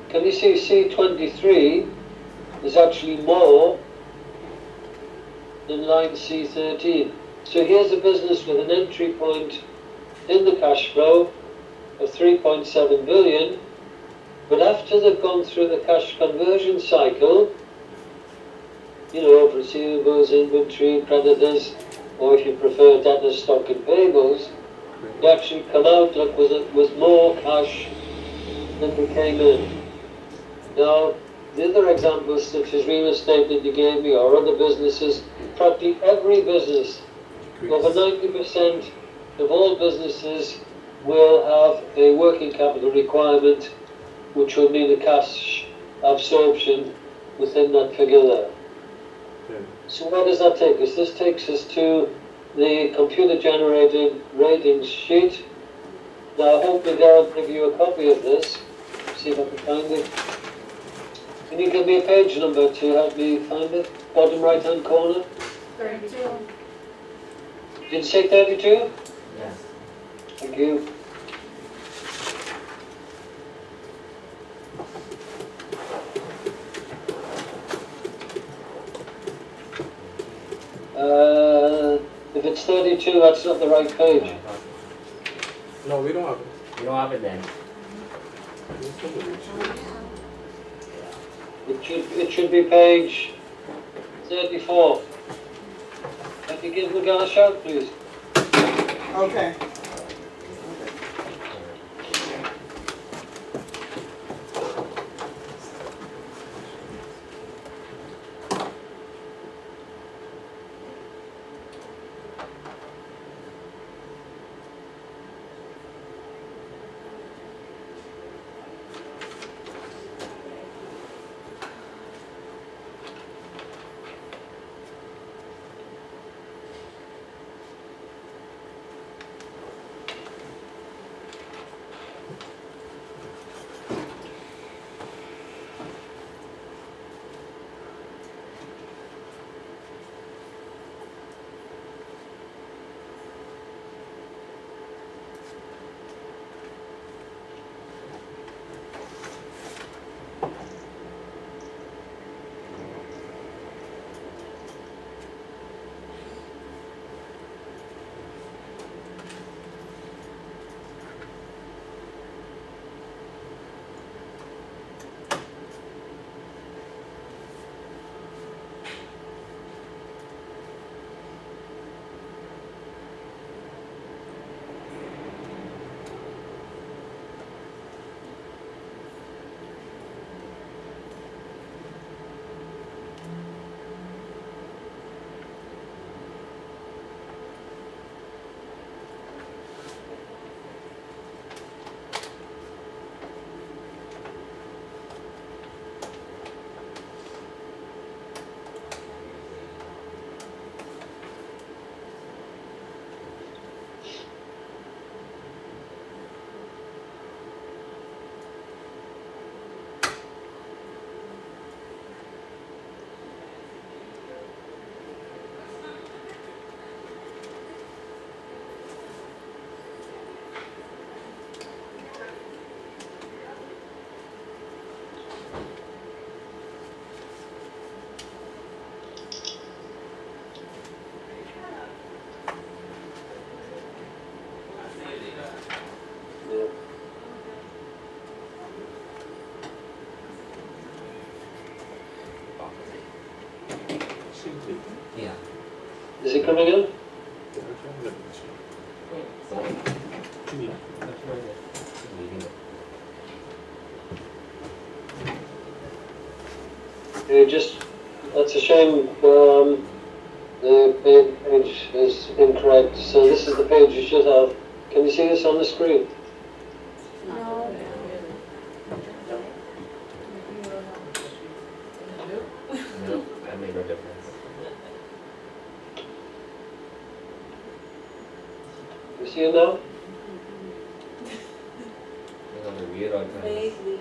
Can you see C23 is actually more than line C13? So here's a business with an entry point in the cash flow of 3.7 billion, but after they've gone through the cash conversion cycle, receivables, inventory, creditors, or if you prefer debtor stock and payables, it actually come out like was more cash than they came in. Now, the other examples, such as real estate that you gave me, or other businesses, practically every business, over 90% of all businesses will have a working capital requirement, which will mean a cash absorption within that figure there. So where does that take us? This takes us to the computer-generated ratings sheet. Now, hopefully Darren will give you a copy of this. See if I can find it. Can you give me a page number to help me find it? Bottom right-hand corner. 32. Did you say 32? Yes. Thank you. If it's 32, that's not the right page. No, we don't have it. You don't have it then. It should be page 34. Can you give Miguel a shout, please? Okay. Yeah. Is it coming in? That's a shame. The page is incorrect. So this is the page you should have. Can you see this on the screen? No. No, that made no difference. You see it now? It's on the weird all time. Vaguely.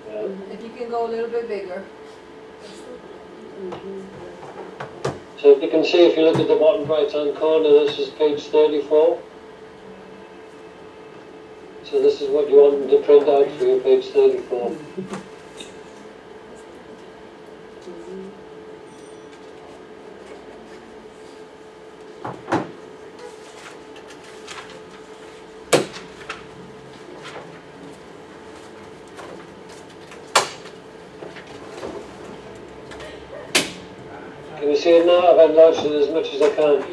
Yeah. If you can go a little bit bigger. So if you can see, if you look at the bottom right-hand corner, this is page 34. So this is what you want them to print out for you, page 34. Can you see it now? I've enlarged it as much as I can.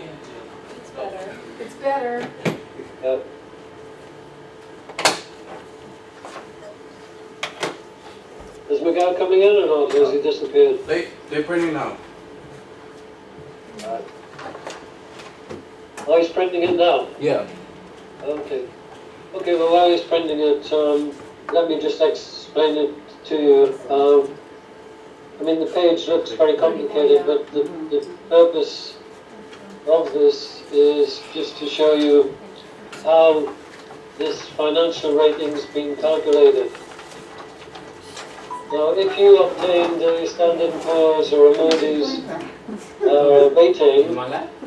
better. Yeah. Is Miguel coming in or not? Or has he disappeared? They're printing now. Oh, he's printing it now. Yeah. Okay. Okay, well, while he's printing it, let me just explain it to you. I mean, the page looks very complicated, but the purpose of this is just to show you how this financial rating's been calculated. Now, if you obtained a Standard & Poor's or a Moody's rating,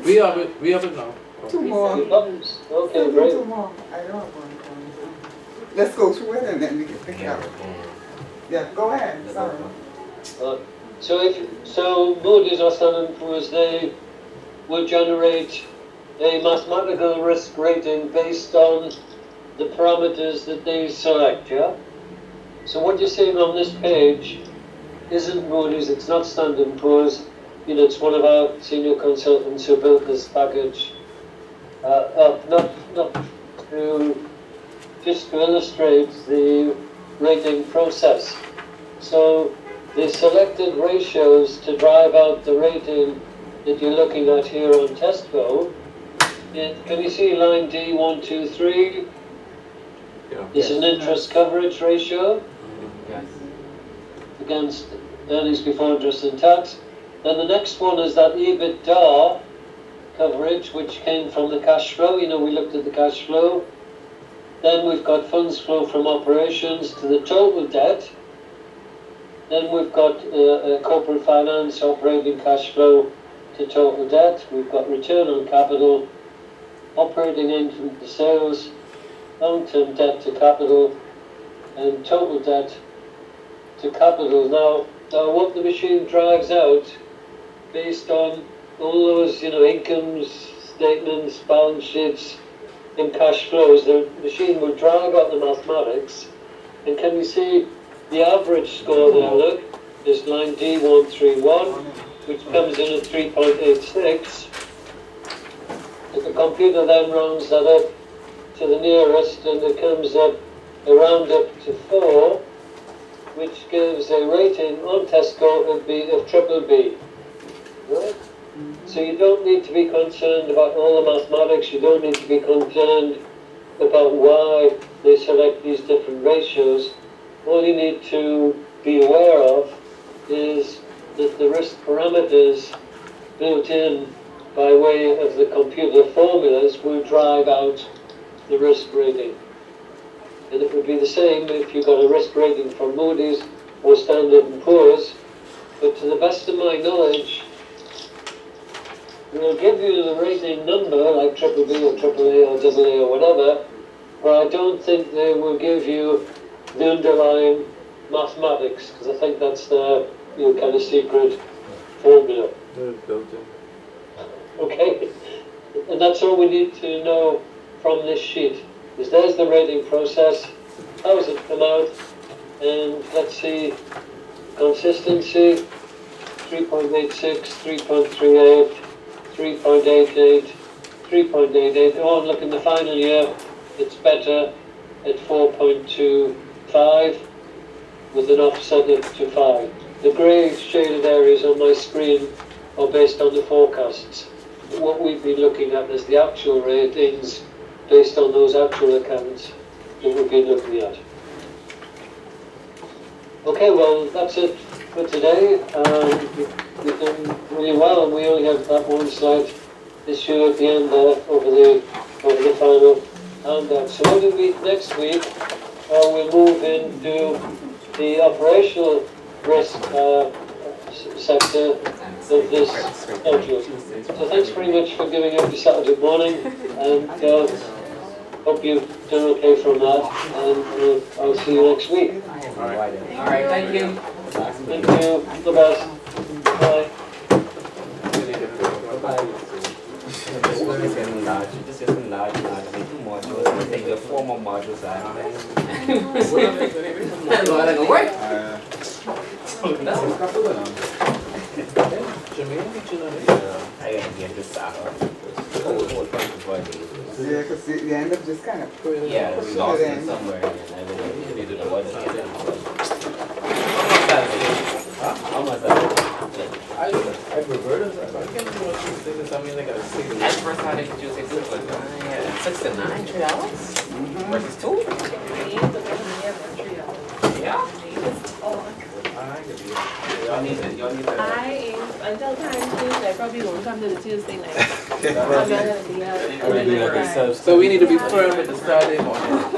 We have it now. Two more. okay, great. Two more. I don't want one. Let's go through it and then we can pick it up. Yeah, go ahead. Sorry. So Moody's or Standard & Poor's, they will generate a mathematical risk rating based on the parameters that they select, yeah? So what you're seeing on this page isn't Moody's, it's not Standard & Poor's. You know, it's one of our senior consultants who built this package up, not to, just to illustrate the rating process. So the selected ratios to drive out the rating that you're looking at here on Tesco, can you see line D123? Yeah. It's an interest coverage ratio Yes. against earnings before interest and tax. Then the next one is that EBITDA coverage, which came from the cash flow. You know, we looked at the cash flow. Then we've got funds flow from operations to the total debt. Then we've got corporate finance operating cash flow to total debt. We've got return on capital, operating income to sales, long-term debt to capital, and total debt to capital. Now what the machine drives out, based on all those, you know, incomes, statements, balance sheets, and cash flows, the machine will drive out the mathematics. And can you see the average score there? Look, is line D131, which comes in at 3.86. And the computer then rounds that up to the nearest, and it comes up around up to 4, which gives a rating on Tesco of triple B. Right? So you don't need to be concerned about all the mathematics, you don't need to be concerned about why they select these different ratios. All you need to be aware of is that the risk parameters built in by way of the computer formulas will drive out the risk rating. And it would be the same if you got a risk rating from Moody's or Standard & Poor's, but to the best of my knowledge, we'll give you the rating number, like triple B or triple A or double A or whatever, but I don't think they will give you the underlying mathematics, because I think that's the, you know, kind of secret formula. Built in. Okay? And that's all we need to know from this sheet. Is there's the rating process, how does it come out, and let's see, consistency, 3.86, 3.38, 3.88, 3.88. Oh, and look, in the final year, it's better at 4.25 with an offset of to 5. The grey shaded areas on my screen are based on the forecasts. What we've been looking at is the actual ratings based on those actual accounts that we've been looking at. Okay, well, that's it for today. We've done really well, and we only have that one slide issue at the end there over the final handout. So when we meet next week, we'll move into the operational risk sector of this module. So thanks very much for giving up your Saturday morning, and hope you've done okay from that, and I'll see you next week. Alright, thank you. Thank you, all the best. Bye. This one is getting large. This is getting large. There's 2 modules. I think the 4 more modules are I gotta get this out. Whole 24 days. Yeah, because you end up just kind of Yeah, we pushing lost it it in. somewhere and then we did the weather. Almost I prefer this, I can't do what you think, I mean, like I say. That's the first time they could use it good, but yeah, 6 to 9, $3 versus 2. Yeah. Y'all need to. Until time Tuesday, I probably won't come to the Tuesday night. I'm not gonna be out. So So we need to be firm with the start date on it.